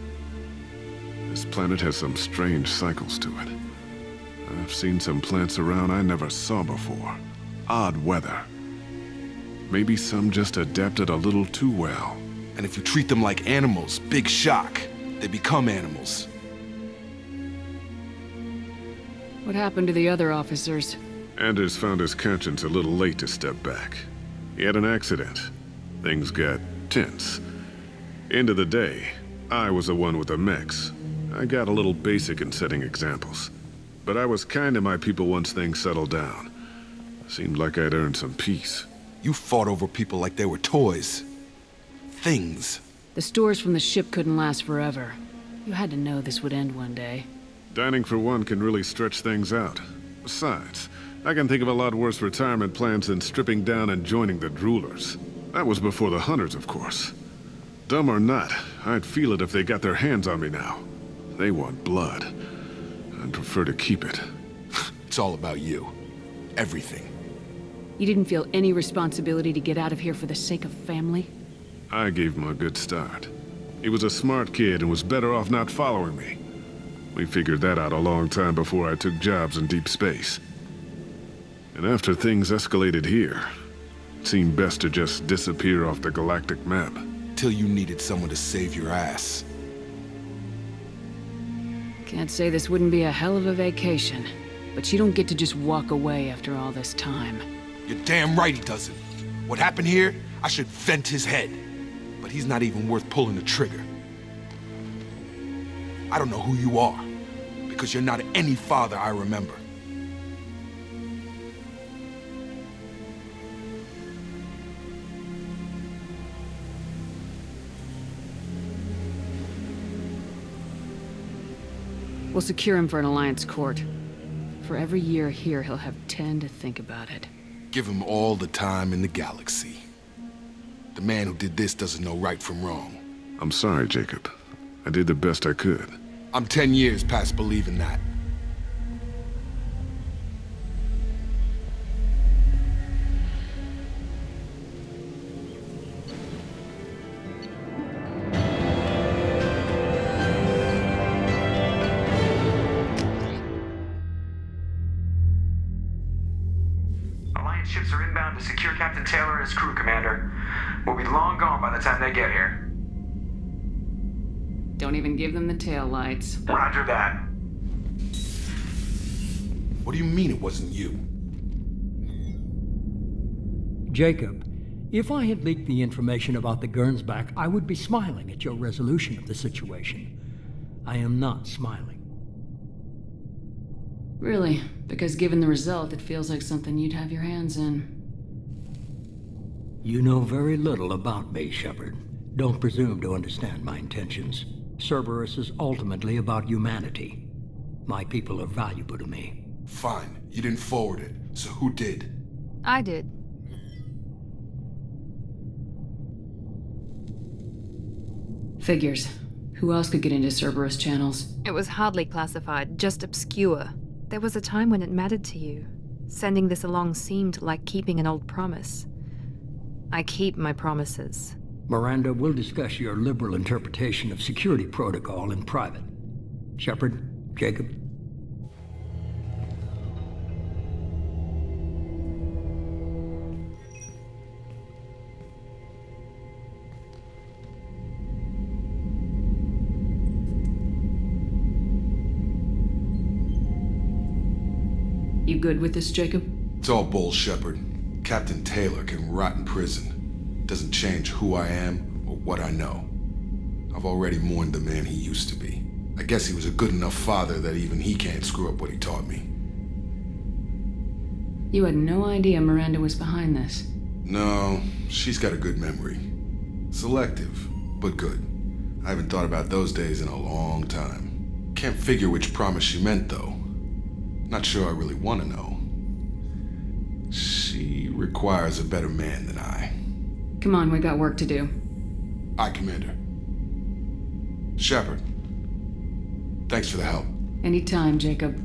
S12: This planet has some strange cycles to it. I've seen some plants around I never saw before. Odd weather. Maybe some just adapted a little too well.
S15: And if you treat them like animals, big shock. They become animals.
S5: What happened to the other officers?
S12: Anders found his conscience a little late to step back. He had an accident. Things got tense. End of the day, I was the one with the mechs. I got a little basic in setting examples. But I was kind to my people once things settled down. Seemed like I'd earned some peace.
S15: You fought over people like they were toys. Things.
S5: The stores from the ship couldn't last forever. You had to know this would end one day.
S12: Dining for one can really stretch things out. Besides, I can think of a lot worse retirement plans than stripping down and joining the droolers. That was before the hunters, of course. Dumb or not, I'd feel it if they got their hands on me now. They want blood. I'd prefer to keep it.
S15: It's all about you. Everything.
S5: You didn't feel any responsibility to get out of here for the sake of family?
S12: I gave him a good start. He was a smart kid and was better off not following me. We figured that out a long time before I took jobs in deep space. And after things escalated here, it seemed best to just disappear off the galactic map.
S15: Till you needed someone to save your ass.
S5: Can't say this wouldn't be a hell of a vacation, but you don't get to just walk away after all this time.
S15: You're damn right he doesn't. What happened here, I should vent his head. But he's not even worth pulling the trigger. I don't know who you are, because you're not any father I remember.
S5: We'll secure him for an Alliance court. For every year here, he'll have 10 to think about it.
S15: Give him all the time in the galaxy. The man who did this doesn't know right from wrong.
S12: I'm sorry, Jacob. I did the best I could.
S15: I'm 10 years past believing that.
S10: Alliance ships are inbound to secure Captain Taylor and his crew, Commander. We'll be long gone by the time they get here.
S5: Don't even give them the tail lights.
S10: Roger that.
S15: What do you mean it wasn't you?
S6: Jacob, if I had leaked the information about the Gernsback, I would be smiling at your resolution of the situation. I am not smiling.
S5: Really, because given the result, it feels like something you'd have your hands in.
S6: You know very little about me, Shepard. Don't presume to understand my intentions. Cerberus is ultimately about humanity. My people are valuable to me.
S15: Fine. You didn't forward it, so who did?
S11: I did.
S5: Figures. Who else could get into Cerberus channels?
S1: It was hardly classified, just obscure. There was a time when it mattered to you. Sending this along seemed like keeping an old promise. I keep my promises.
S6: Miranda, we'll discuss your liberal interpretation of security protocol in private. Shepard, Jacob.
S5: You good with this, Jacob?
S15: It's all bull, Shepard. Captain Taylor can rot in prison. Doesn't change who I am or what I know. I've already mourned the man he used to be. I guess he was a good enough father that even he can't screw up what he taught me.
S5: You had no idea Miranda was behind this.
S15: No, she's got a good memory. Selective, but good. I haven't thought about those days in a long time. Can't figure which promise she meant, though. Not sure I really want to know. She requires a better man than I.
S5: Come on, we got work to do.
S15: Aye, Commander. Shepard, thanks for the help.
S5: Anytime, Jacob.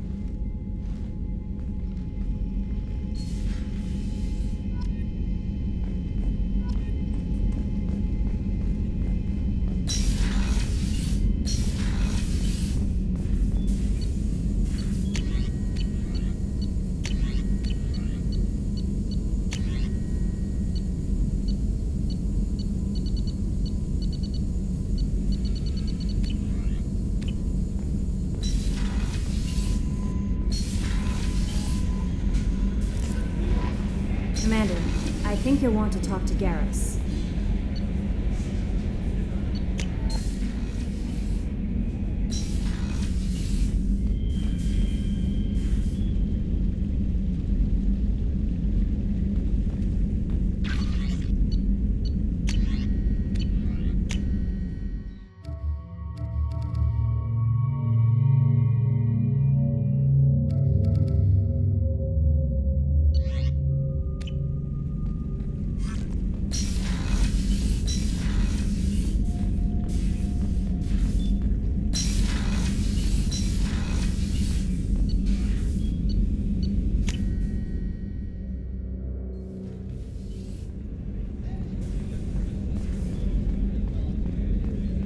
S8: Commander, I think you'll want to talk to Garrus.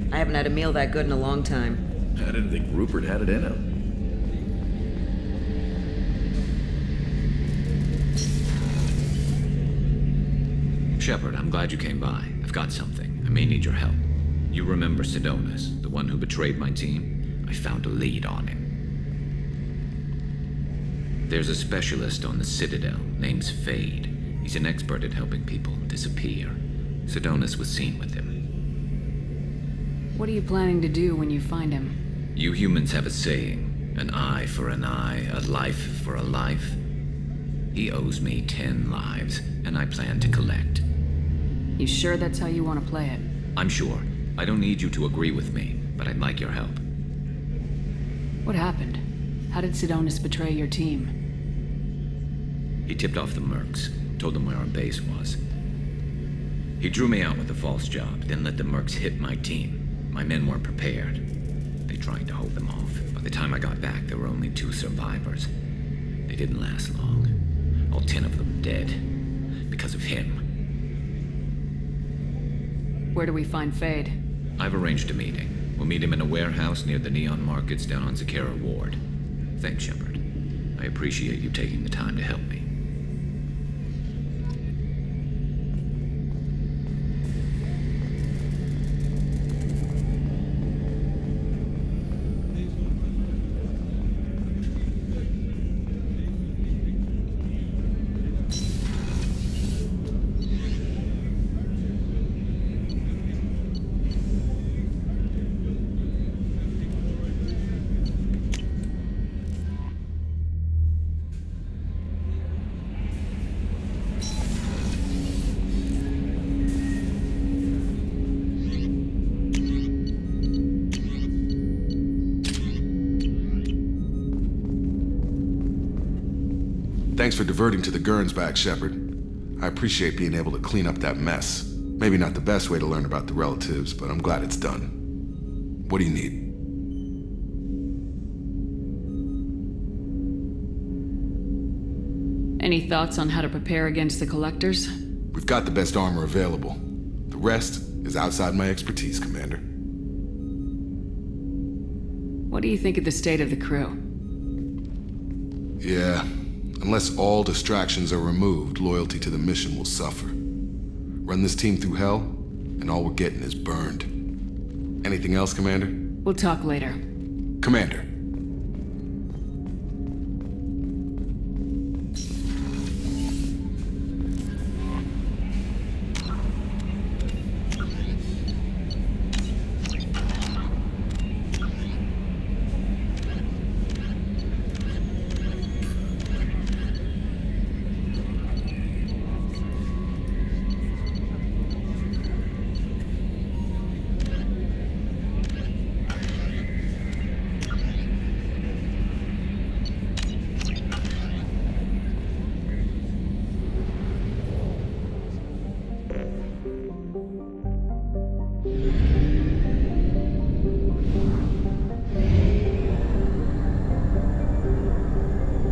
S4: I haven't had a meal that good in a long time.
S17: I didn't think Rupert had it in him.
S22: Shepard, I'm glad you came by. I've got something. I may need your help. You remember Sidonus, the one who betrayed my team? I found a lead on him. There's a specialist on the Citadel, name's Fade. He's an expert at helping people disappear. Sidonus was seen with him.
S5: What are you planning to do when you find him?
S22: You humans have a saying, an eye for an eye, a life for a life. He owes me 10 lives, and I plan to collect.
S5: You sure that's how you want to play it?
S22: I'm sure. I don't need you to agree with me, but I'd like your help.
S5: What happened? How did Sidonus betray your team?
S22: He tipped off the mercs, told them where our base was. He drew me out with a false job, then let the mercs hit my team. My men weren't prepared. They tried to hold them off. By the time I got back, there were only 2 survivors. They didn't last long. All 10 of them dead. Because of him.
S5: Where do we find Fade?
S22: I've arranged a meeting. We'll meet him in a warehouse near the Neon Markets down on Zakera Ward. Thanks, Shepard. I appreciate you taking the time to help me.
S15: Thanks for diverting to the Gurns back, Shepard. I appreciate being able to clean up that mess. Maybe not the best way to learn about the relatives, but I'm glad it's done. What do you need?
S5: Any thoughts on how to prepare against the Collectors?
S15: We've got the best armor available. The rest is outside my expertise, Commander.
S5: What do you think of the state of the crew?
S15: Yeah, unless all distractions are removed, loyalty to the mission will suffer. Run this team through hell, and all we're getting is burned. Anything else, Commander?
S5: We'll talk later.
S15: Commander.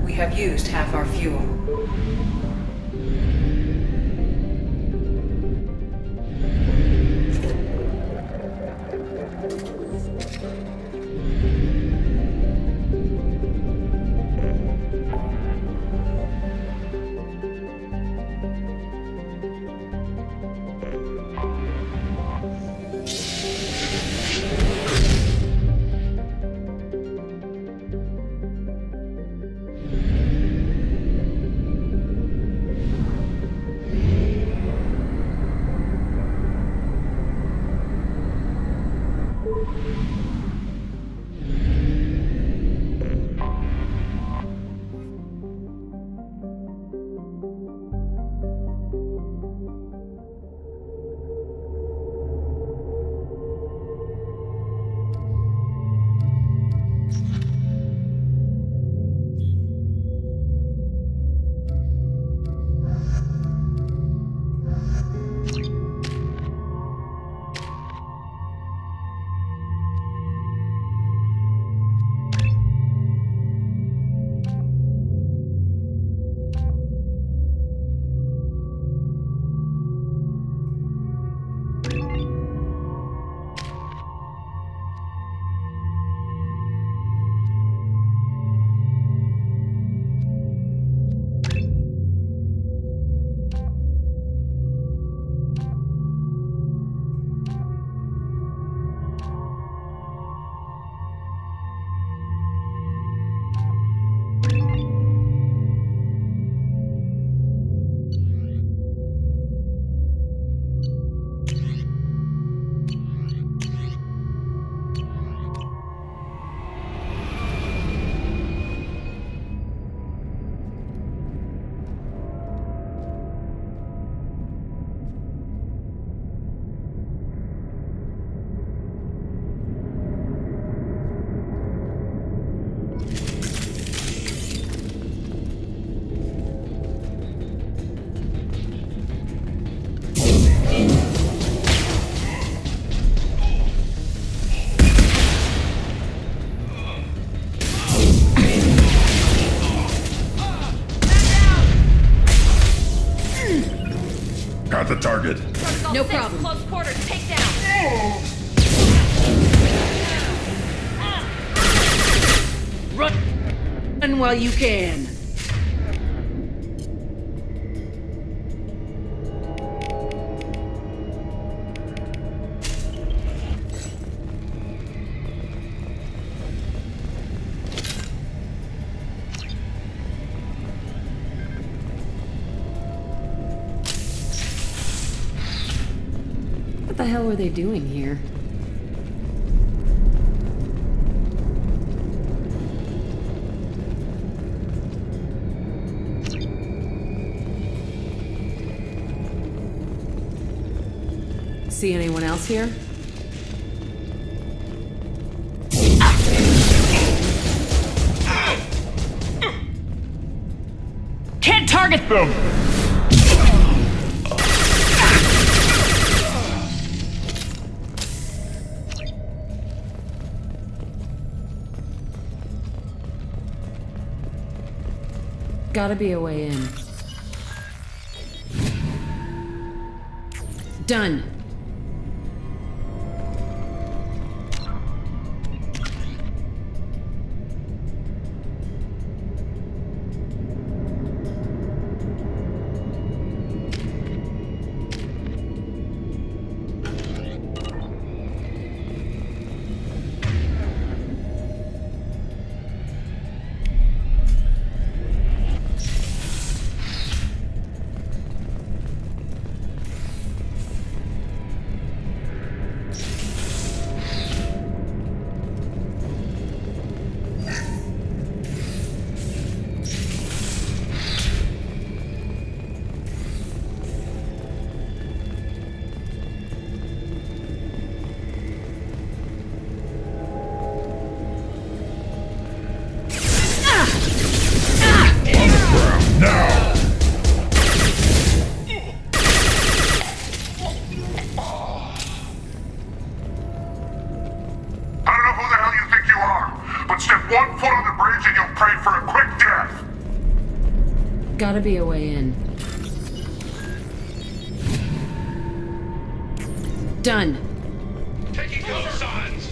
S4: We have used half our fuel.
S12: Got the target.
S11: No problem. Close quarters, take down.
S20: Run while you can.
S5: What the hell were they doing here? See anyone else here?
S20: Kill
S12: Get them!
S4: Gotta be a way in. Done. Gotta be a way in. Done.
S3: Taking no signs.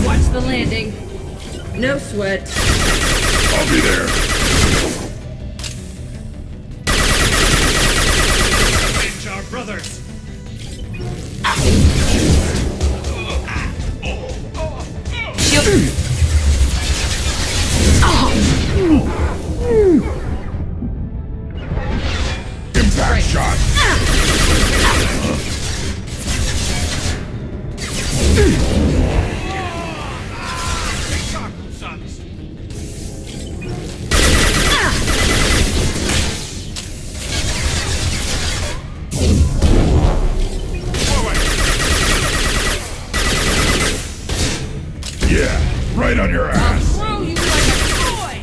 S4: Watch the landing. No sweat.
S12: I'll be there.
S17: Our brothers.
S12: Impact shot.
S17: Sons.
S12: Yeah, right on your ass.
S18: Throw you like a toy!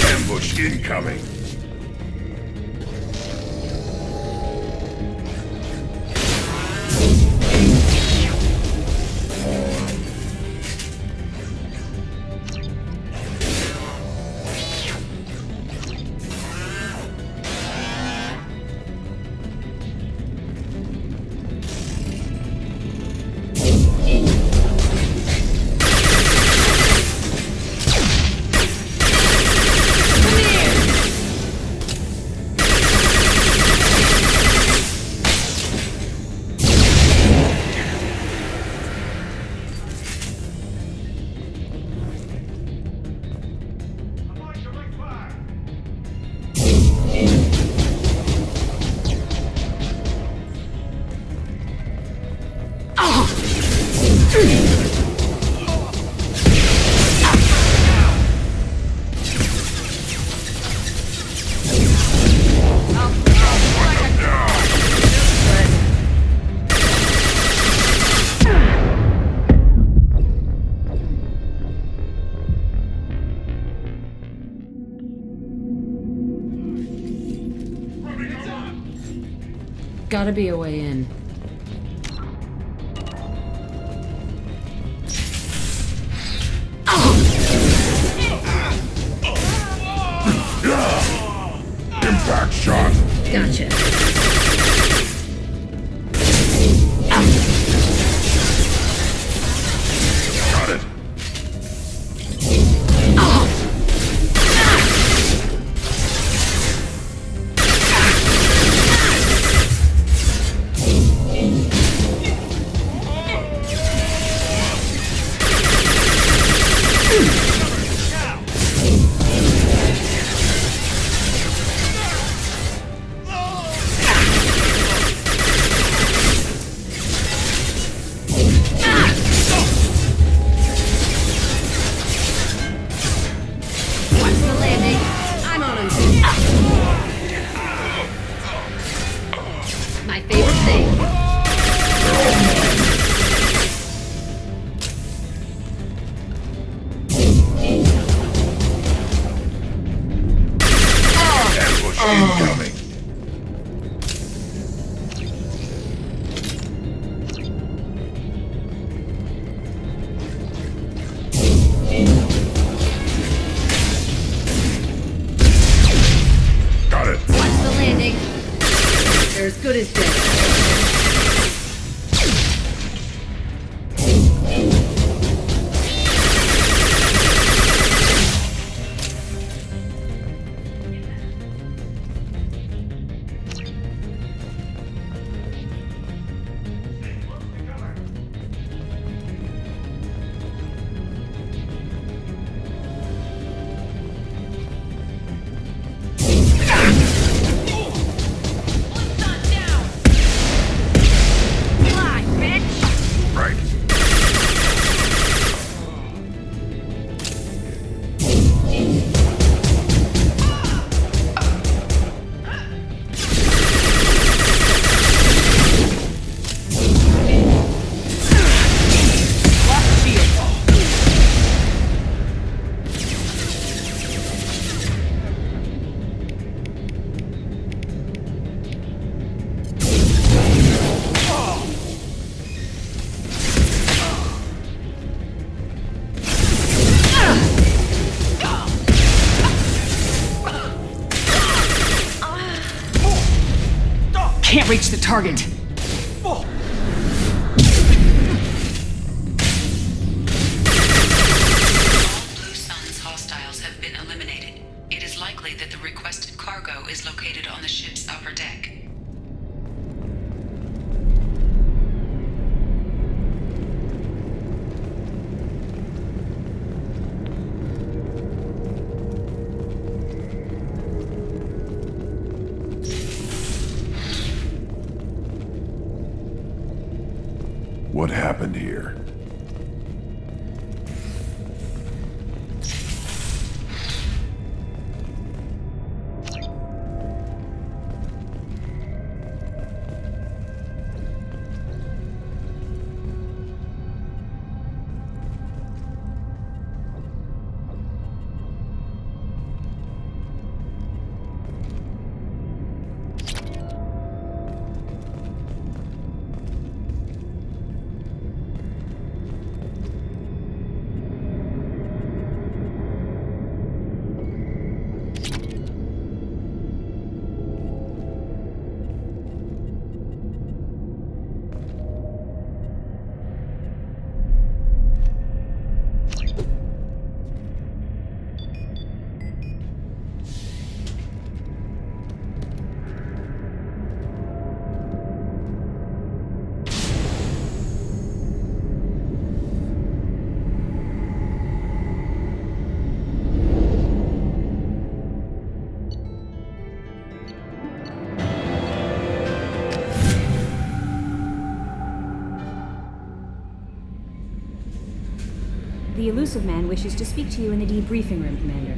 S12: Ambush incoming.
S4: Gotta be a way in.
S12: Impact shot.
S4: Gotcha.
S12: Got it.
S5: target.
S17: Oh.
S4: Blue Sun's hostiles have been eliminated. It is likely that the requested cargo is located on the ship's upper deck.
S12: What happened here?
S8: The elusive man wishes to speak to you in the debriefing room, Commander.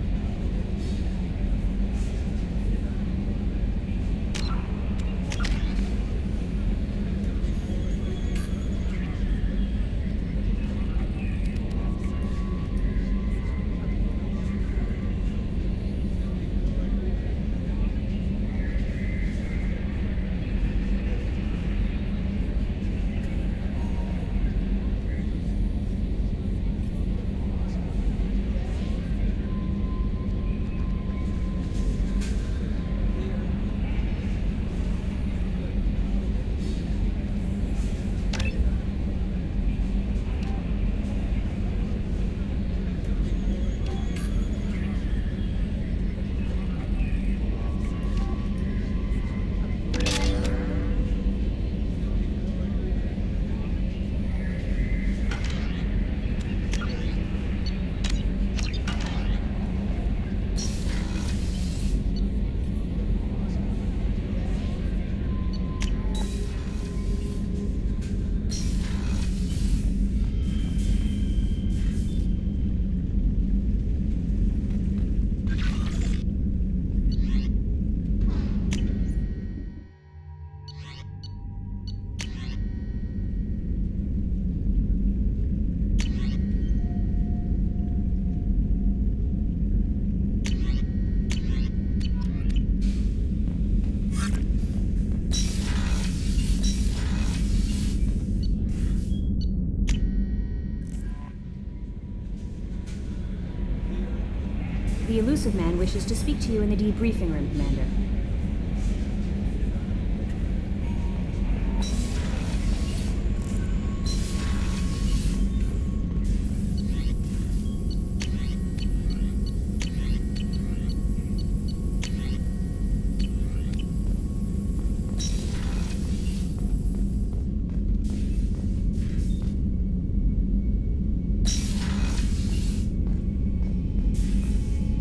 S8: The elusive man wishes to speak to you in the debriefing room, Commander.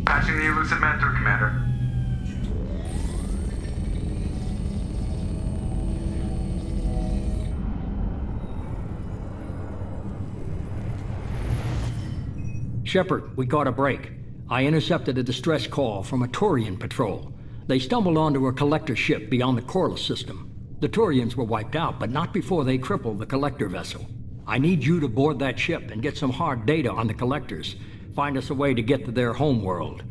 S13: Patching the elusive man through, Commander.
S6: Shepard, we got a break. I intercepted a distress call from a Turian patrol. They stumbled onto a collector ship beyond the Corliss system. The Turians were wiped out, but not before they crippled the collector vessel. I need you to board that ship and get some hard data on the collectors. Find us a way to get to their homeworld.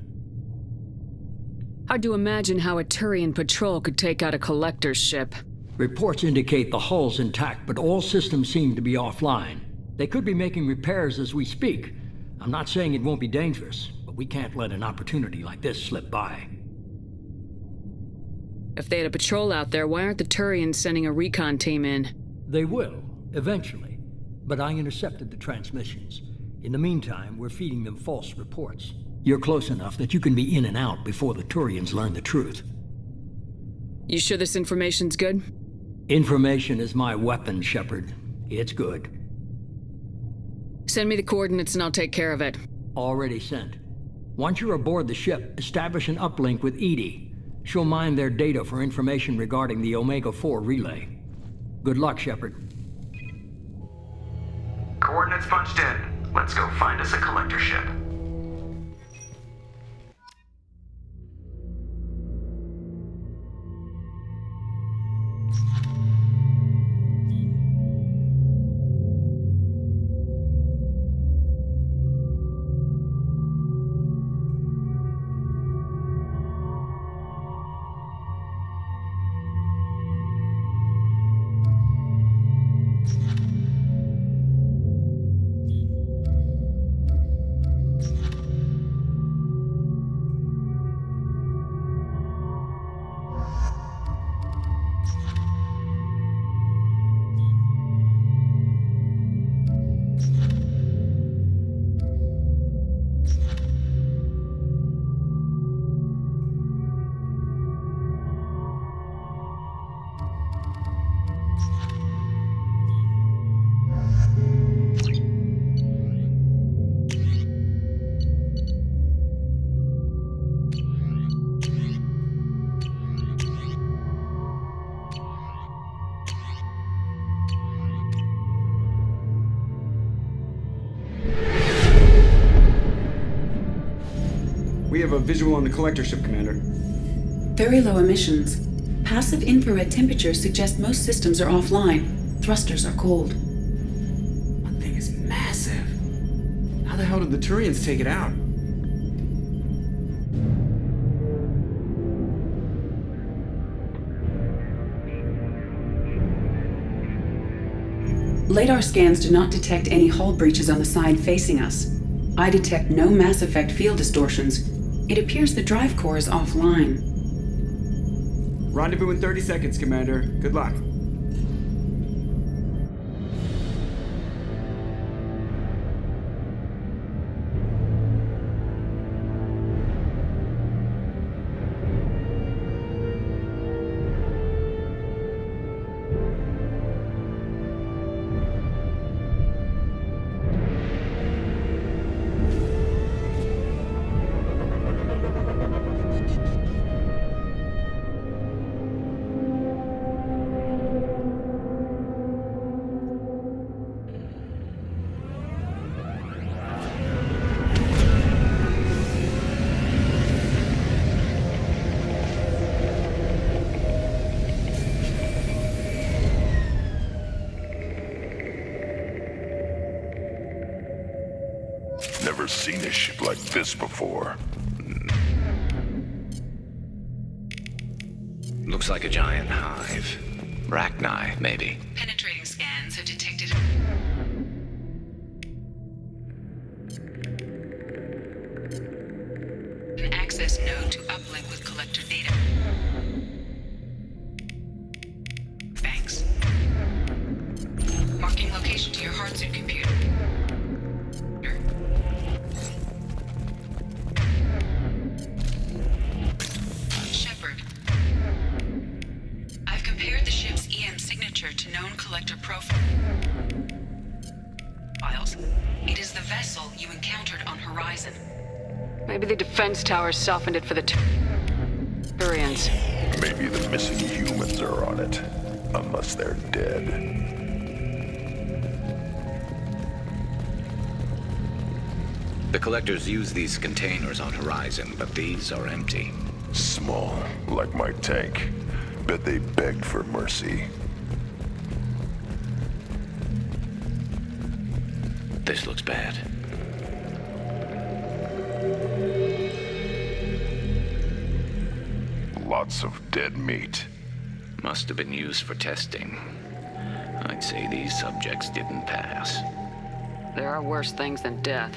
S5: Hard to imagine how a Turian patrol could take out a collector's ship.
S6: Reports indicate the hull's intact, but all systems seem to be offline. They could be making repairs as we speak. I'm not saying it won't be dangerous, but we can't let an opportunity like this slip by.
S2: If they had a patrol out there, why aren't the Turians sending a recon team in?
S6: They will, eventually. But I intercepted the transmissions. In the meantime, we're feeding them false reports. You're close enough that you can be in and out before the Turians learn the truth.
S2: You sure this information's good?
S6: Information is my weapon, Shepard. It's good.
S2: Send me the coordinates and I'll take care of it.
S6: Already sent. Once you're aboard the ship, establish an uplink with Edie. She'll mine their data for information regarding the Omega-4 relay. Good luck, Shepard.
S13: Coordinates punched in. Let's go find us a collector ship.
S14: We have a visual on the collector ship, Commander.
S4: Very low emissions. Passive infrared temperatures suggest most systems are offline. Thrusters are cold.
S14: That thing is massive. How the hell did the Turians take it out?
S4: Radar scans do not detect any hull breaches on the side facing us. I detect no mass effect field distortions. It appears the drive core is offline.
S14: Rendezvous in 30 seconds, Commander. Good luck.
S12: Never seen a ship like this before.
S22: Looks like a giant hive. Rachni, maybe.
S4: Penetrating scans have detected an access node to uplink with collector data. Thanks. Marking location to your hardsuit computer. Shepard. I've compared the ship's EM signature to known collector profiles. It is the vessel you encountered on Horizon.
S2: Maybe the defense towers softened it for the Turians.
S12: Maybe the missing humans are on it. Unless they're dead.
S22: The collectors use these containers on Horizon, but these are empty.
S12: Small, like my tank. Bet they begged for mercy.
S22: This looks bad.
S12: Lots of dead meat.
S22: Must have been used for testing. I'd say these subjects didn't pass.
S2: There are worse things than death.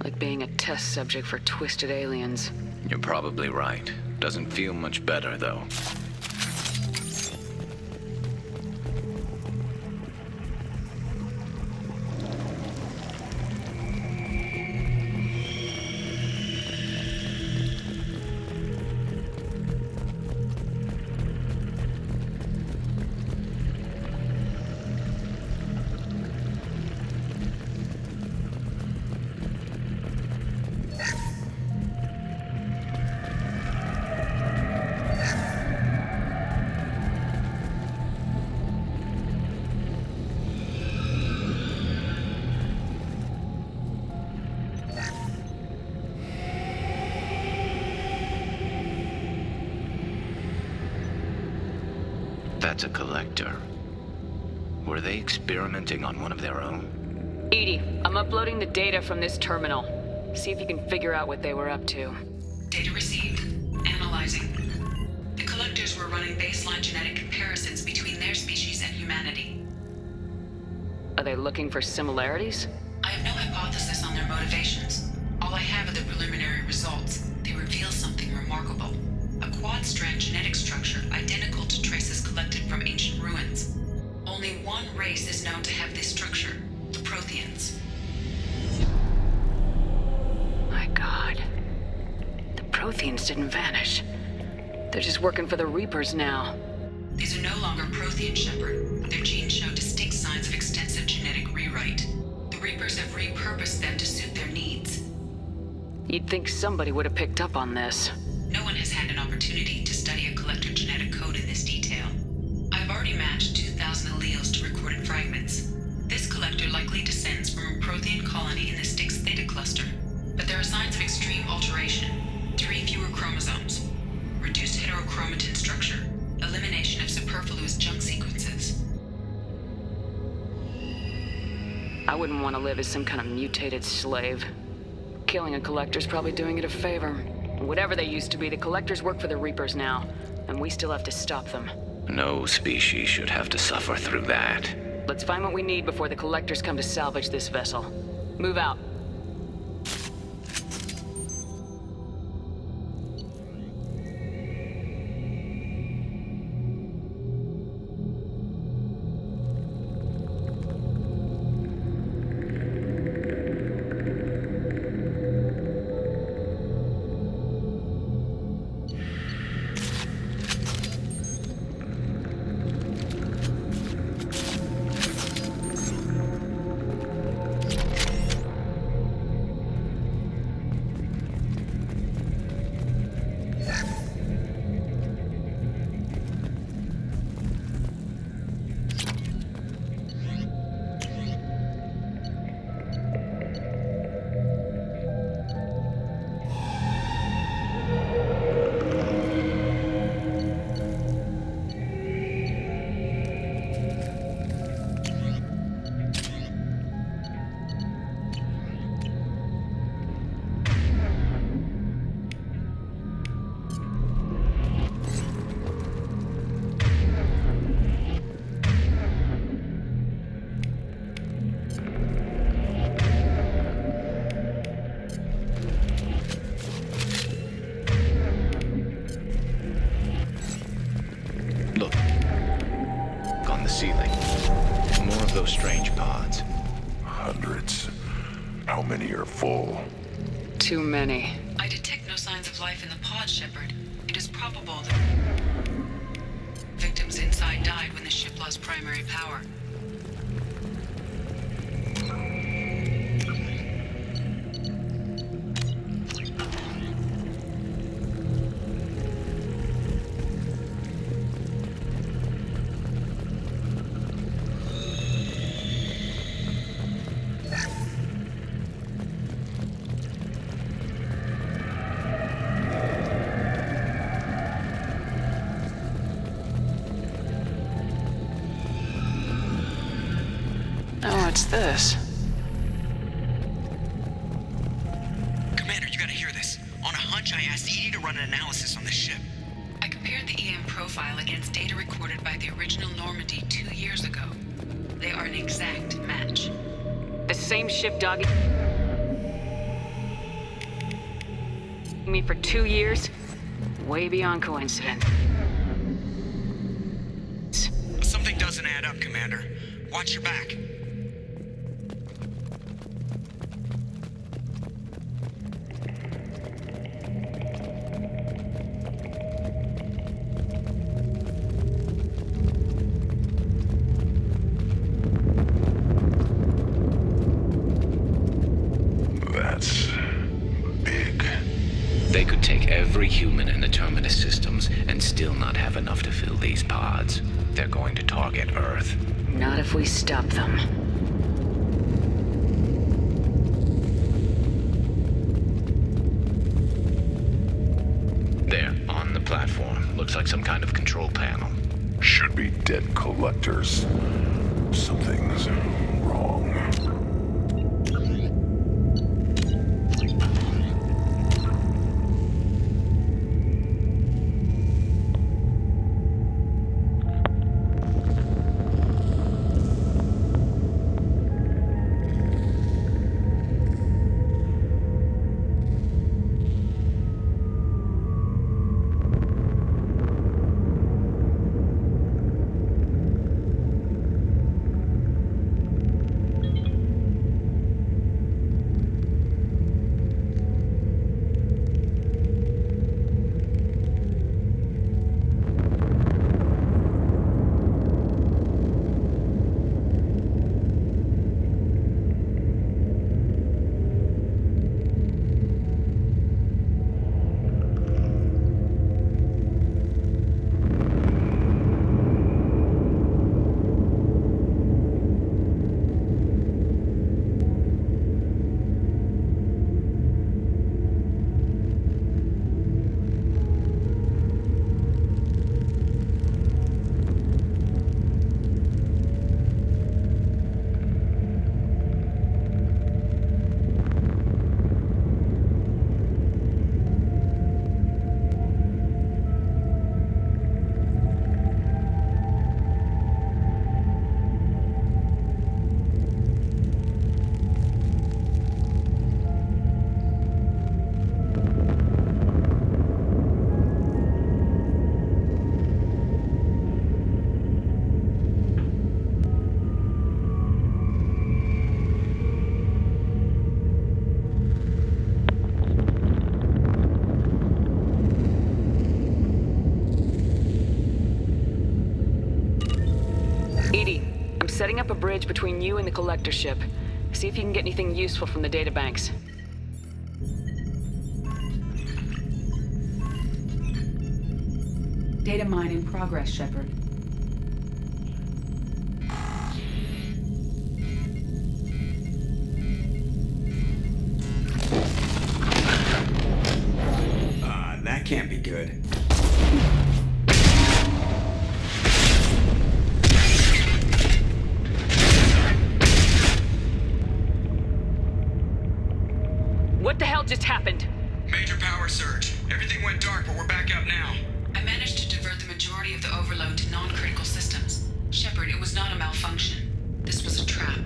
S2: Like being a test subject for twisted aliens.
S22: You're probably right. Doesn't feel much better, though.
S16: That's a collector. Were they experimenting on one of their own?
S2: Edie, I'm uploading the data from this terminal. See if you can figure out what they were up to.
S4: Data received. Analyzing. The collectors were running baseline genetic comparisons between their species and humanity.
S2: Are they looking for similarities?
S4: I have no hypothesis on their motivations. All I have are the preliminary results. They reveal something remarkable. A quad-strand genetic structure identical to traces collected from ancient ruins. Only one race is known to have this structure, the Protheans.
S2: My God. The Protheans didn't vanish. They're just working for the Reapers now.
S4: These are no longer Prothean, Shepard. Their genes show distinct signs of extensive genetic rewrite. The Reapers have repurposed them to suit their needs.
S2: You'd think somebody would have picked up on this.
S4: No one has had an opportunity to study a collector genetic code in this detail. I've already matched 2,000 alleles to recorded fragments. This collector likely descends from a Prothean colony in the Styx Theta cluster. But there are signs of extreme alteration. 3 fewer chromosomes. Reduced heterochromatin structure. Elimination of superfluous junk sequences.
S2: I wouldn't want to live as some kind of mutated slave. Killing a collector's probably doing it a favor. Whatever they used to be, the collectors work for the Reapers now, and we still have to stop them.
S16: No species should have to suffer through that.
S2: Let's find what we need before the collectors come to salvage this vessel. Move out.
S16: ceiling. More of those strange pods.
S12: Hundreds. How many are full?
S2: Too many.
S4: I detect no signs of life in the pod, Shepard. It is probable that victims inside died when the ship lost primary power.
S2: What's this?
S19: Commander, you gotta hear this. On a hunch, I asked Edie to run an analysis on this ship.
S4: I compared the EM profile against data recorded by the original Normandy 2 years ago. They are an exact match.
S2: The same ship dogging me for 2 years? Way beyond coincidence.
S19: Something doesn't add up, Commander. Watch your back.
S12: That's big.
S22: They could take every human in the Terminus systems and still not have enough to fill these pods. They're going to target Earth.
S2: Not if we stop them.
S22: There, on the platform. Looks like some kind of control panel.
S12: should be dead collectors. Something's wrong.
S2: Edie, I'm setting up a bridge between you and the collector ship. See if you can get anything useful from the databanks.
S7: Data mine in progress, Shepard.
S14: That can't be good.
S2: What the hell just happened?
S19: Major power surge. Everything went dark, but we're back up now. I managed to divert the majority of the overload to non-critical systems. Shepard, it was not a malfunction. This was a trap.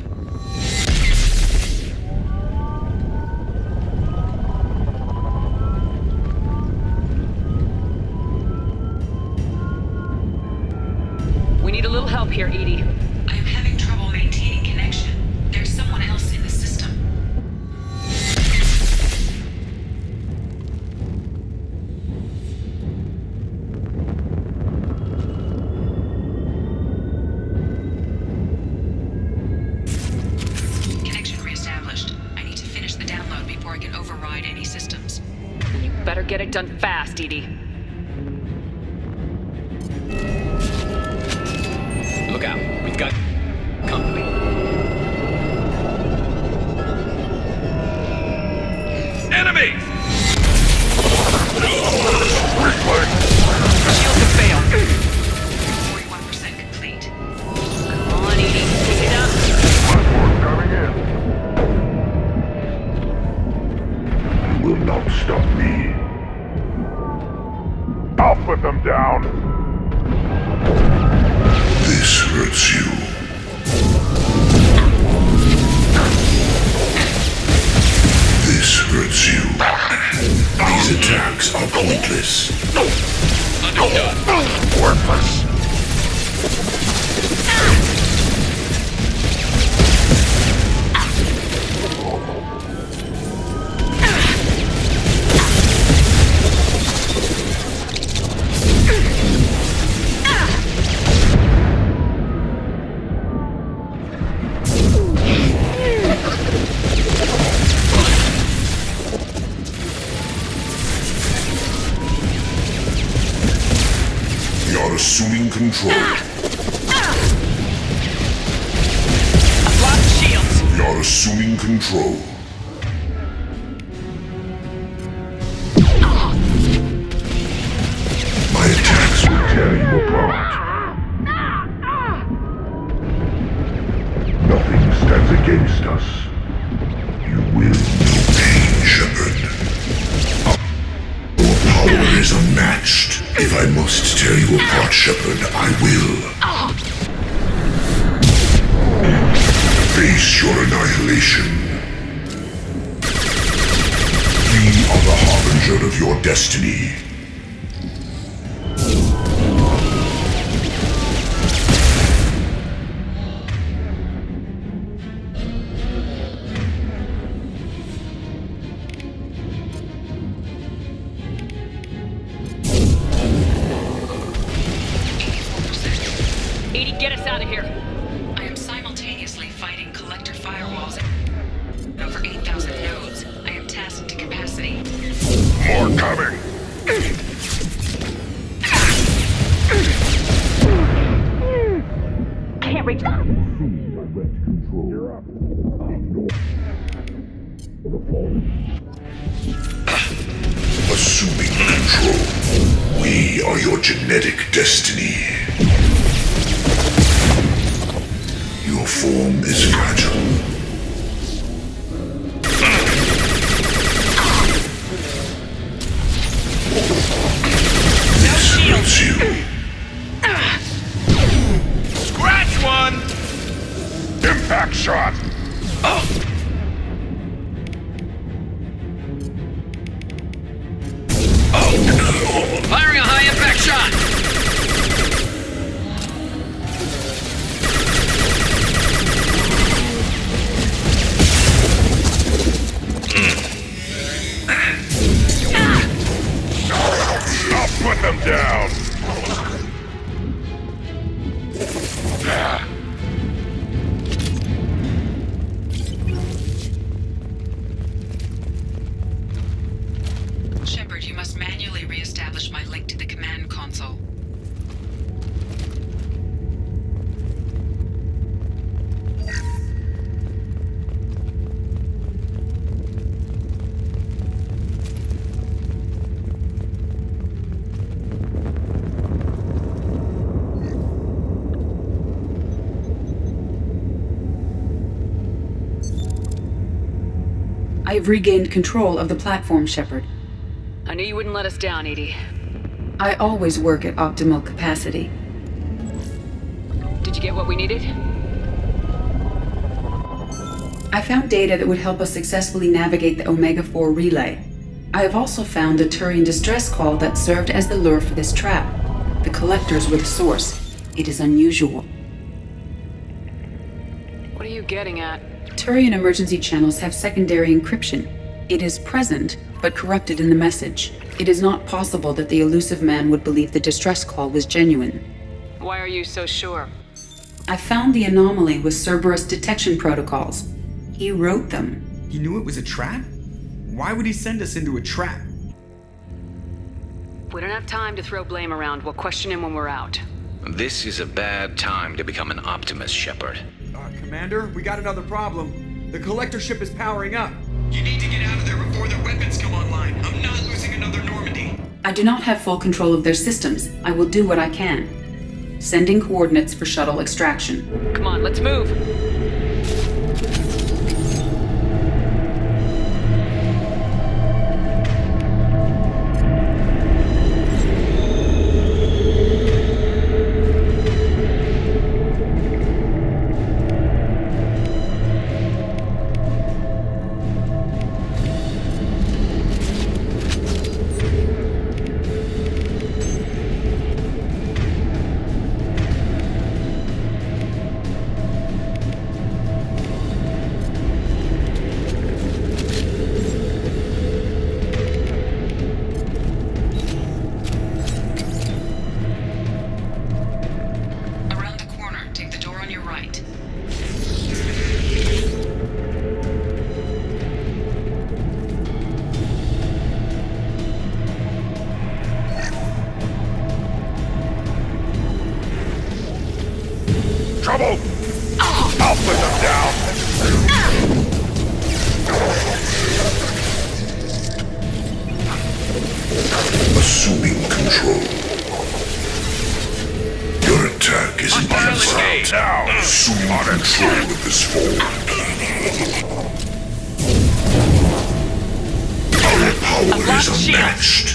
S2: We need a little help here, Edie.
S19: I am having trouble maintaining connection. There's someone else in the system. Connection reestablished. I need to finish the download before I can override any systems.
S2: Then you better get it done fast, Edie.
S22: Look out. We've got company.
S17: Enemies!
S2: Shields have failed.
S19: 41% complete.
S2: Come on, Edie. Pick it up.
S12: Coming in. You will not stop me. I'll put them down. This hurts you. This hurts you. These attacks are pointless.
S17: Understood.
S12: Worthless. Assuming control.
S2: I've lost shields.
S12: We are assuming control. My attacks will tear you apart. against us. You will know pain, Shepard. Your power is unmatched. If I must tear you apart, Shepard, I will. Face your annihilation. We are the harbinger of your destiny.
S2: Get us out of here.
S4: I am simultaneously fighting collector firewalls and over 8,000 nodes. I am tasked to capacity.
S12: More coming!
S11: Can't reach that.
S12: Assuming control. We are your genetic destiny. Your form is fragile. This hurts you.
S17: Scratch one!
S12: Impact shot!
S2: Firing a high impact shot!
S12: I'll put them down!
S4: Shepard, you must manually re-establish my link to the command console.
S7: I have regained control of the platform, Shepard.
S2: I knew you wouldn't let us down, Edie.
S7: I always work at optimal capacity.
S2: Did you get what we needed?
S7: I found data that would help us successfully navigate the Omega-4 relay. I have also found a Turian distress call that served as the lure for this trap. The collectors were the source. It is unusual.
S2: What are you getting at?
S7: Turian emergency channels have secondary encryption. It is present, but corrupted in the message. It is not possible that the elusive man would believe the distress call was genuine.
S2: Why are you so sure?
S7: I found the anomaly with Cerberus detection protocols. He wrote them.
S14: He knew it was a trap? Why would he send us into a trap?
S2: We don't have time to throw blame around. We'll question him when we're out.
S16: This is a bad time to become an optimist, Shepard.
S14: Commander, we got another problem. The collector ship is powering up.
S19: You need to get out of there before their weapons come online. I'm not losing another Normandy.
S7: I do not have full control of their systems. I will do what I can. Sending coordinates for shuttle extraction.
S2: Come on, let's move.
S12: Trouble! I'll put them down! Assuming control. Your attack is intense. Now, assume control of this form. Our power is unmatched.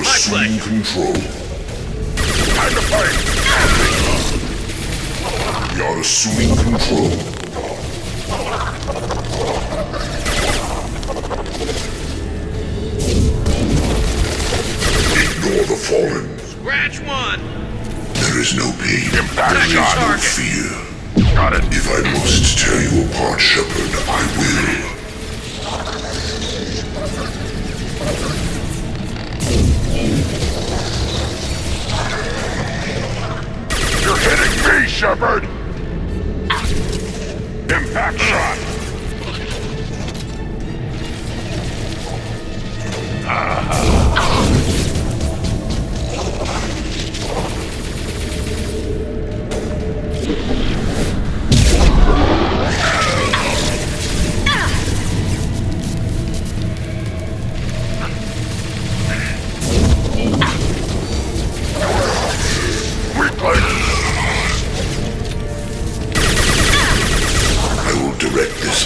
S12: Assuming control. Time to fight! We are assuming control. Ignore the fallen.
S3: Scratch one!
S12: There is no pain.
S3: Impact shot.
S12: No fear. Got it. If I must tear you apart, Shepard, I will. You're hitting me, Shepard! Impact shot!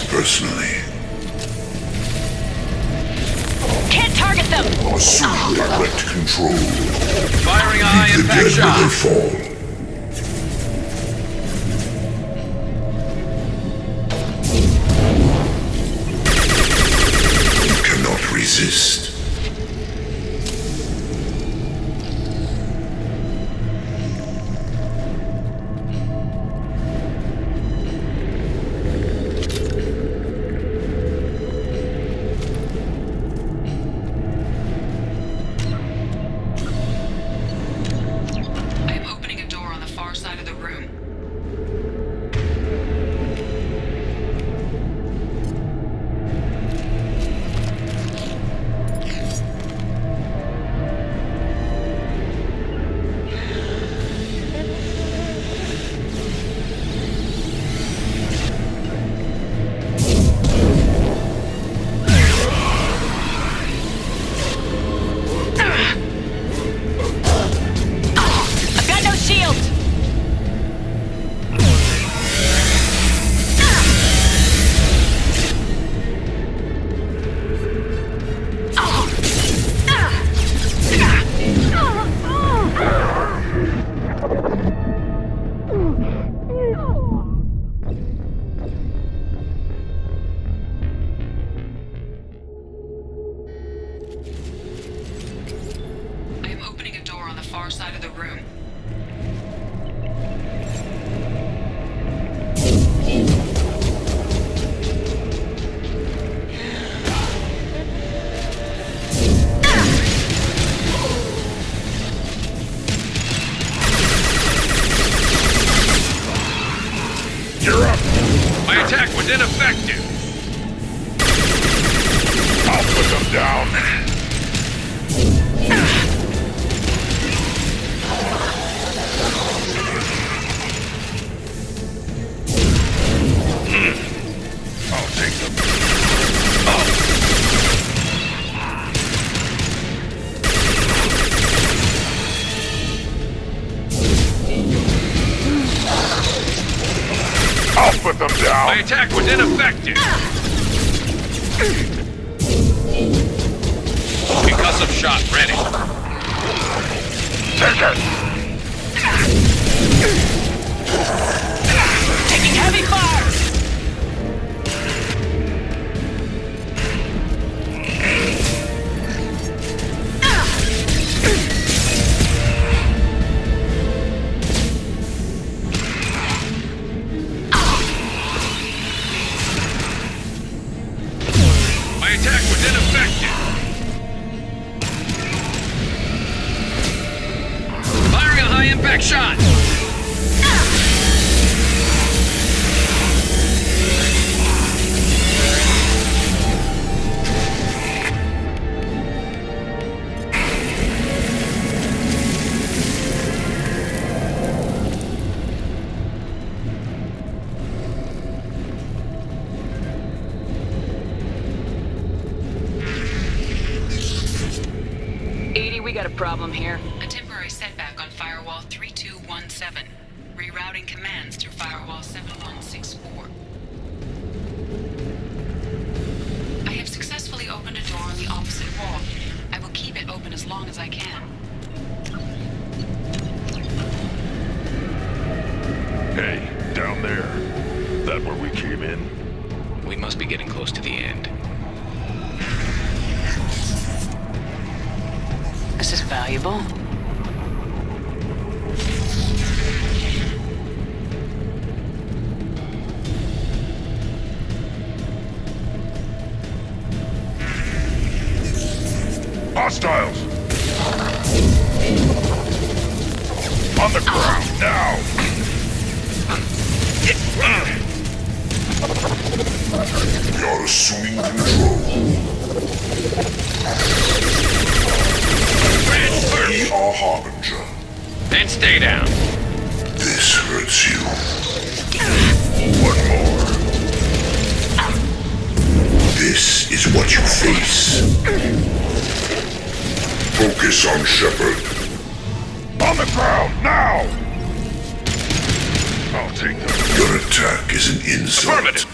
S12: Personally.
S2: Can't target them!
S12: Assume direct control.
S3: Firing a high impact shot.
S12: Where they fall. You cannot resist.
S3: Ineffective.
S12: I'll put them down. I'll take them. I'll put them down.
S3: My attack was ineffective. Concussive shot ready.
S12: Take it.
S2: Taking heavy fire.
S3: Attack was ineffective. Firing a high impact shot.
S2: problem here?
S4: A temporary setback on Firewall 3217. Rerouting commands through Firewall 7164. I have successfully opened a door on the opposite wall. I will keep it open as long as I can.
S12: Hey, down there. That where we came in?
S22: We must be getting close to the end.
S2: This is valuable.
S12: Hostiles! On the ground, now! You're assuming control. We are Harbinger.
S22: Then stay down.
S12: This hurts you. One more. This is what you face. Focus on Shepard. On the ground, now! I'll take that. Your attack is an insult.
S22: Affirmative.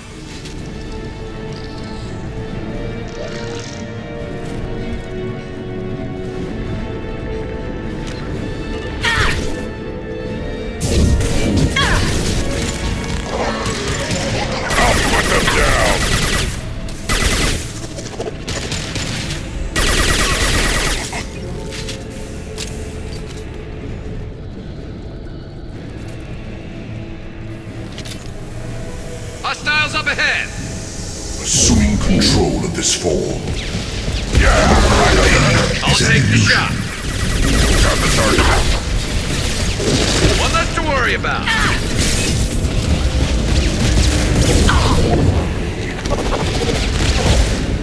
S12: I'll put them down.
S22: Hostiles up ahead!
S12: Assuming control of this form. Yeah!
S22: I'll take the shot.
S12: Got the target.
S22: One less to worry about.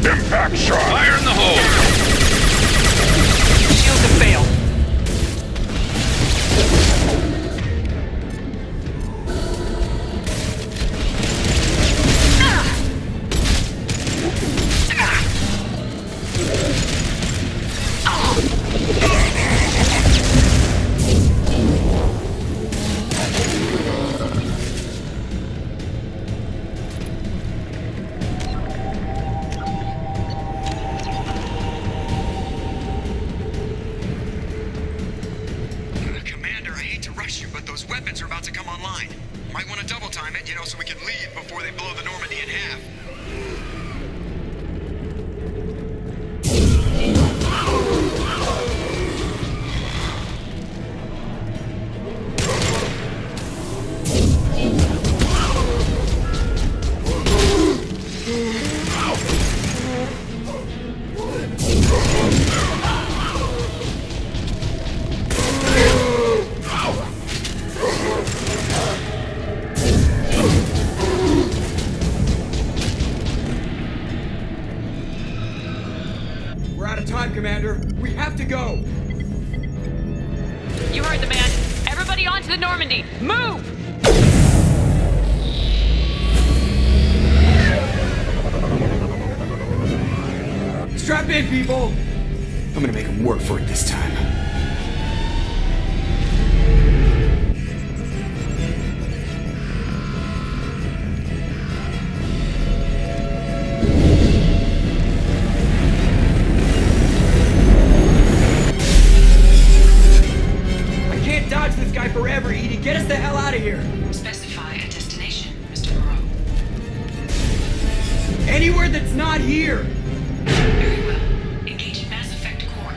S12: Impact shot!
S22: Fire in the hole!
S2: Shields have failed.
S19: Commander, I hate to rush you, but those weapons are about to come online. Might want to double time it, so we can leave before they blow the Normandy in half.
S14: We're out of time, Commander. We have to go.
S2: You heard the man. Everybody onto the Normandy. Move!
S14: Strap in, people. I'm gonna make him work for it this time. I can't dodge this guy forever, Edie. Get us the hell out of here.
S4: Specify a destination, Mr. Moreau.
S14: Anywhere that's not here.
S4: Very well. Engaging Mass Effect Core.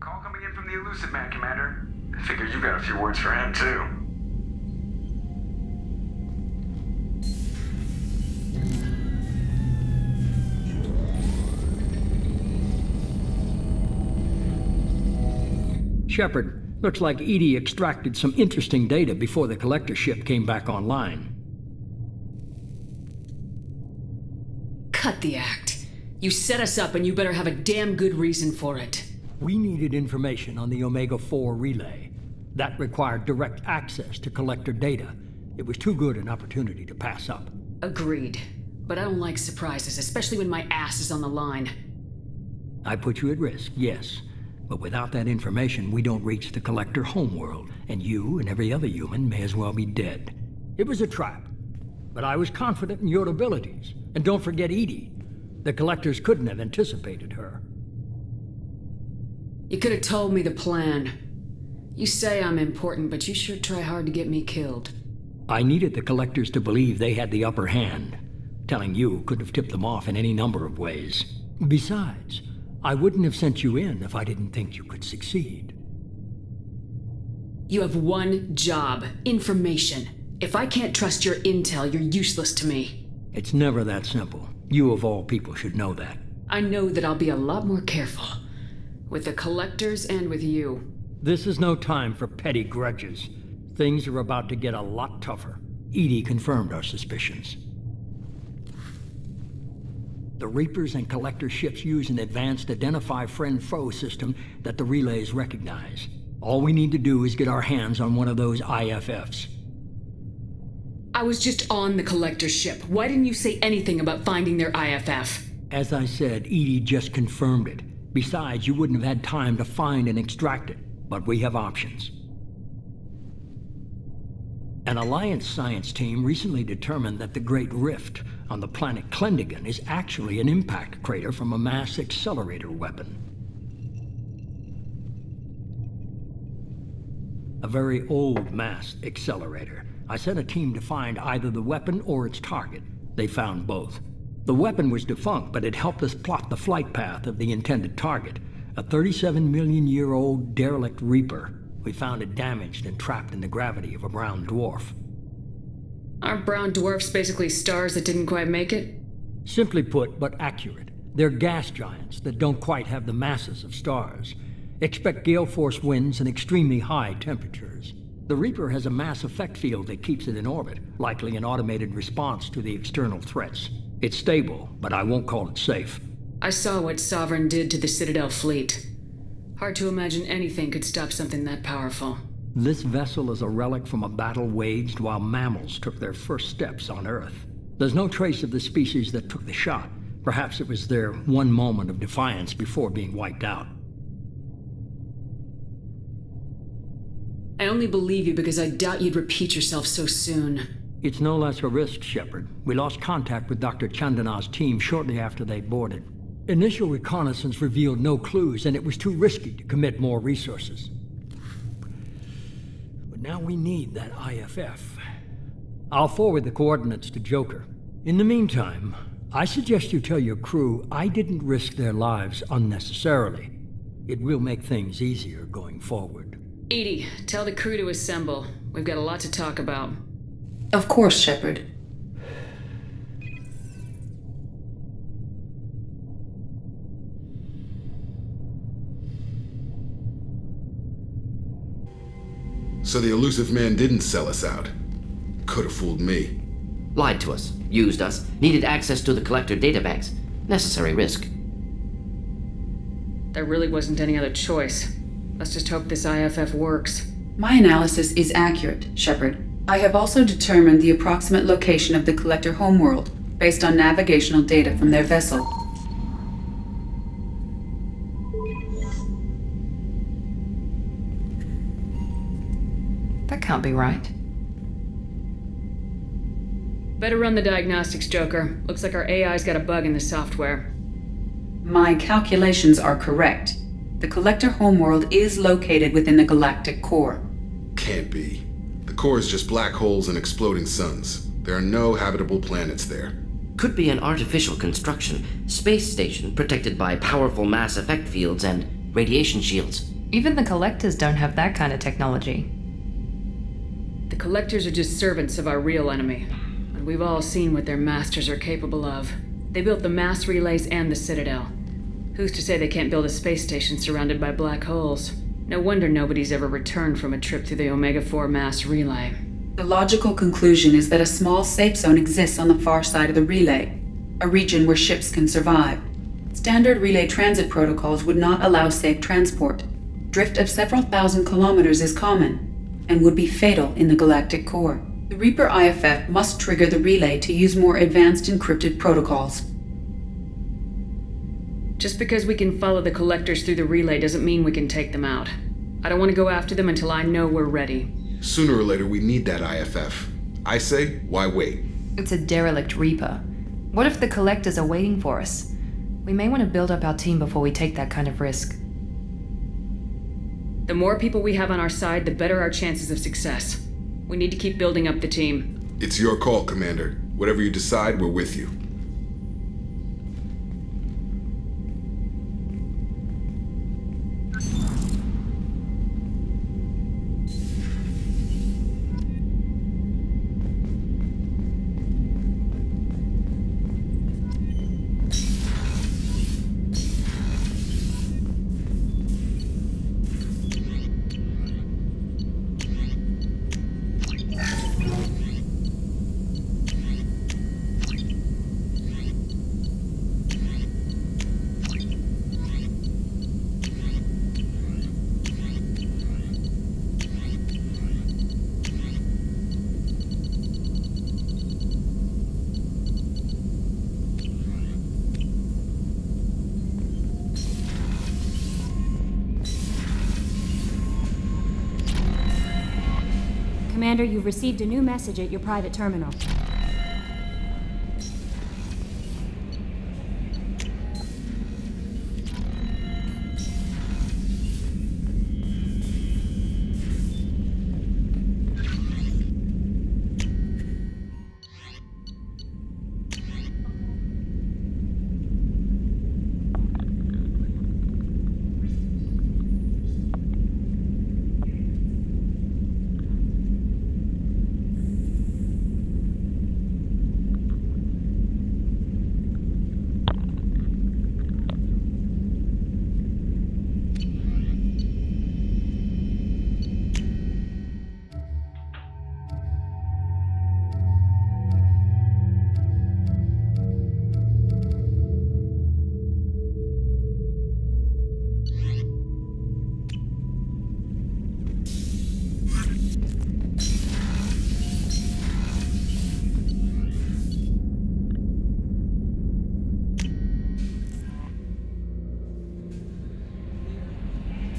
S19: Call coming in from the Elusive Man, Commander. I figure you got a few words for him, too.
S6: Shepard, looks like Edie extracted some interesting data before the collector ship came back online.
S2: got the act. You set us up and you better have a damn good reason for it.
S6: We needed information on the Omega-4 relay. That required direct access to collector data. It was too good an opportunity to pass up.
S2: Agreed. But I don't like surprises, especially when my ass is on the line.
S6: I put you at risk, yes. But without that information, we don't reach the collector homeworld, and you and every other human may as well be dead. It was a trap. But I was confident in your abilities. And don't forget Edie. The collectors couldn't have anticipated her.
S2: You could have told me the plan. You say I'm important, but you sure try hard to get me killed.
S6: I needed the collectors to believe they had the upper hand. Telling you could have tipped them off in any number of ways. Besides, I wouldn't have sent you in if I didn't think you could succeed.
S2: You have one job: information. If I can't trust your intel, you're useless to me.
S6: It's never that simple. You of all people should know that.
S2: I know that I'll be a lot more careful. With the collectors and with you.
S6: This is no time for petty grudges. Things are about to get a lot tougher. Edie confirmed our suspicions. The Reapers and Collector ships use an advanced Identify Friend-Foe system that the relays recognize. All we need to do is get our hands on one of those IFFs.
S2: I was just on the Collector ship. Why didn't you say anything about finding their IFF?
S6: As I said, Edie just confirmed it. Besides, you wouldn't have had time to find and extract it. But we have options. An Alliance science team recently determined that the Great Rift on the planet Klendigan is actually an impact crater from a mass accelerator weapon. A very old mass accelerator. I sent a team to find either the weapon or its target. They found both. The weapon was defunct, but it helped us plot the flight path of the intended target, a 37-million-year-old derelict Reaper. We found it damaged and trapped in the gravity of a brown dwarf.
S2: Aren't brown dwarfs basically stars that didn't quite make it?
S6: Simply put, but accurate. They're gas giants that don't quite have the masses of stars. Expect gale force winds and extremely high temperatures. The Reaper has a mass effect field that keeps it in orbit, likely an automated response to the external threats. It's stable, but I won't call it safe.
S2: I saw what Sovereign did to the Citadel fleet. Hard to imagine anything could stop something that powerful.
S6: This vessel is a relic from a battle waged while mammals took their first steps on Earth. There's no trace of the species that took the shot. Perhaps it was their one moment of defiance before being wiped out.
S2: I only believe you because I doubt you'd repeat yourself so soon.
S6: It's no less a risk, Shepard. We lost contact with Dr. Chandana's team shortly after they boarded. Initial reconnaissance revealed no clues, and it was too risky to commit more resources. But now we need that IFF. I'll forward the coordinates to Joker. In the meantime, I suggest you tell your crew I didn't risk their lives unnecessarily. It will make things easier going forward.
S2: Edie, tell the crew to assemble. We've got a lot to talk about.
S7: Of course, Shepard.
S15: So the elusive man didn't sell us out. Could have fooled me.
S9: Lied to us, used us, needed access to the collector databanks. Necessary risk.
S2: There really wasn't any other choice. Let's just hope this IFF works.
S7: My analysis is accurate, Shepard. I have also determined the approximate location of the collector homeworld, based on navigational data from their vessel.
S21: That can't be right.
S2: Better run the diagnostics, Joker. Looks like our AI's got a bug in the software.
S7: My calculations are correct. The collector homeworld is located within the galactic core.
S15: Can't be. The core is just black holes and exploding suns. There are no habitable planets there.
S9: Could be an artificial construction, space station protected by powerful mass effect fields and radiation shields.
S21: Even the collectors don't have that kind of technology.
S2: The collectors are just servants of our real enemy, and we've all seen what their masters are capable of. They built the mass relays and the Citadel. Who's to say they can't build a space station surrounded by black holes? No wonder nobody's ever returned from a trip through the Omega-4 mass relay.
S7: The logical conclusion is that a small safe zone exists on the far side of the relay. a region where ships can survive. Standard relay transit protocols would not allow safe transport. Drift of several thousand kilometers is common, and would be fatal in the galactic core. The Reaper IFF must trigger the relay to use more advanced encrypted protocols.
S2: Just because we can follow the collectors through the relay doesn't mean we can take them out. I don't want to go after them until I know we're ready.
S15: Sooner or later, we need that IFF. I say, why wait?
S21: It's a derelict Reaper. What if the collectors are waiting for us? We may want to build up our team before we take that kind of risk.
S2: The more people we have on our side, the better our chances of success. We need to keep building up the team.
S15: It's your call, Commander. Whatever you decide, we're with you.
S8: Commander, you've received a new message at your private terminal.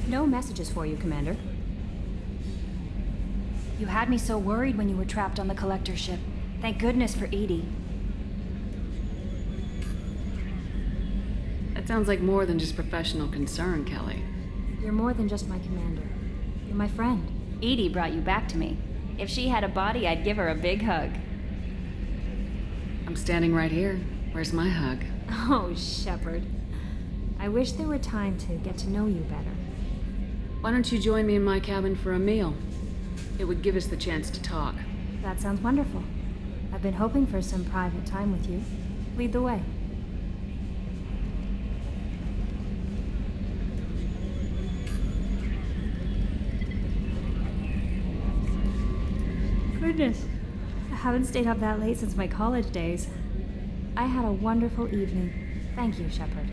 S8: No messages for you, Commander. You had me so worried when you were trapped on the Collector ship. Thank goodness for Edie.
S2: That sounds like more than just professional concern, Kelly.
S8: You're more than just my commander. You're my friend.
S1: Edie brought you back to me. If she had a body, I'd give her a big hug.
S2: I'm standing right here. Where's my hug?
S8: Oh, Shepard. I wish there were time to get to know you better.
S2: Why don't you join me in my cabin for a meal? It would give us the chance to talk.
S8: That sounds wonderful. I've been hoping for some private time with you. Lead the way. Goodness. I haven't stayed up that late since my college days. I had a wonderful evening. Thank you, Shepard.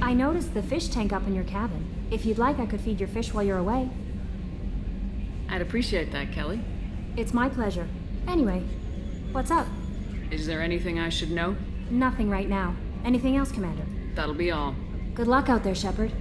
S8: I noticed the fish tank up in your cabin. If you'd like, I could feed your fish while you're away.
S2: I'd appreciate that, Kelly.
S8: It's my pleasure. Anyway, what's up?
S2: Is there anything I should know?
S8: Nothing right now. Anything else, Commander?
S2: That'll be all.
S8: Good luck out there, Shepard.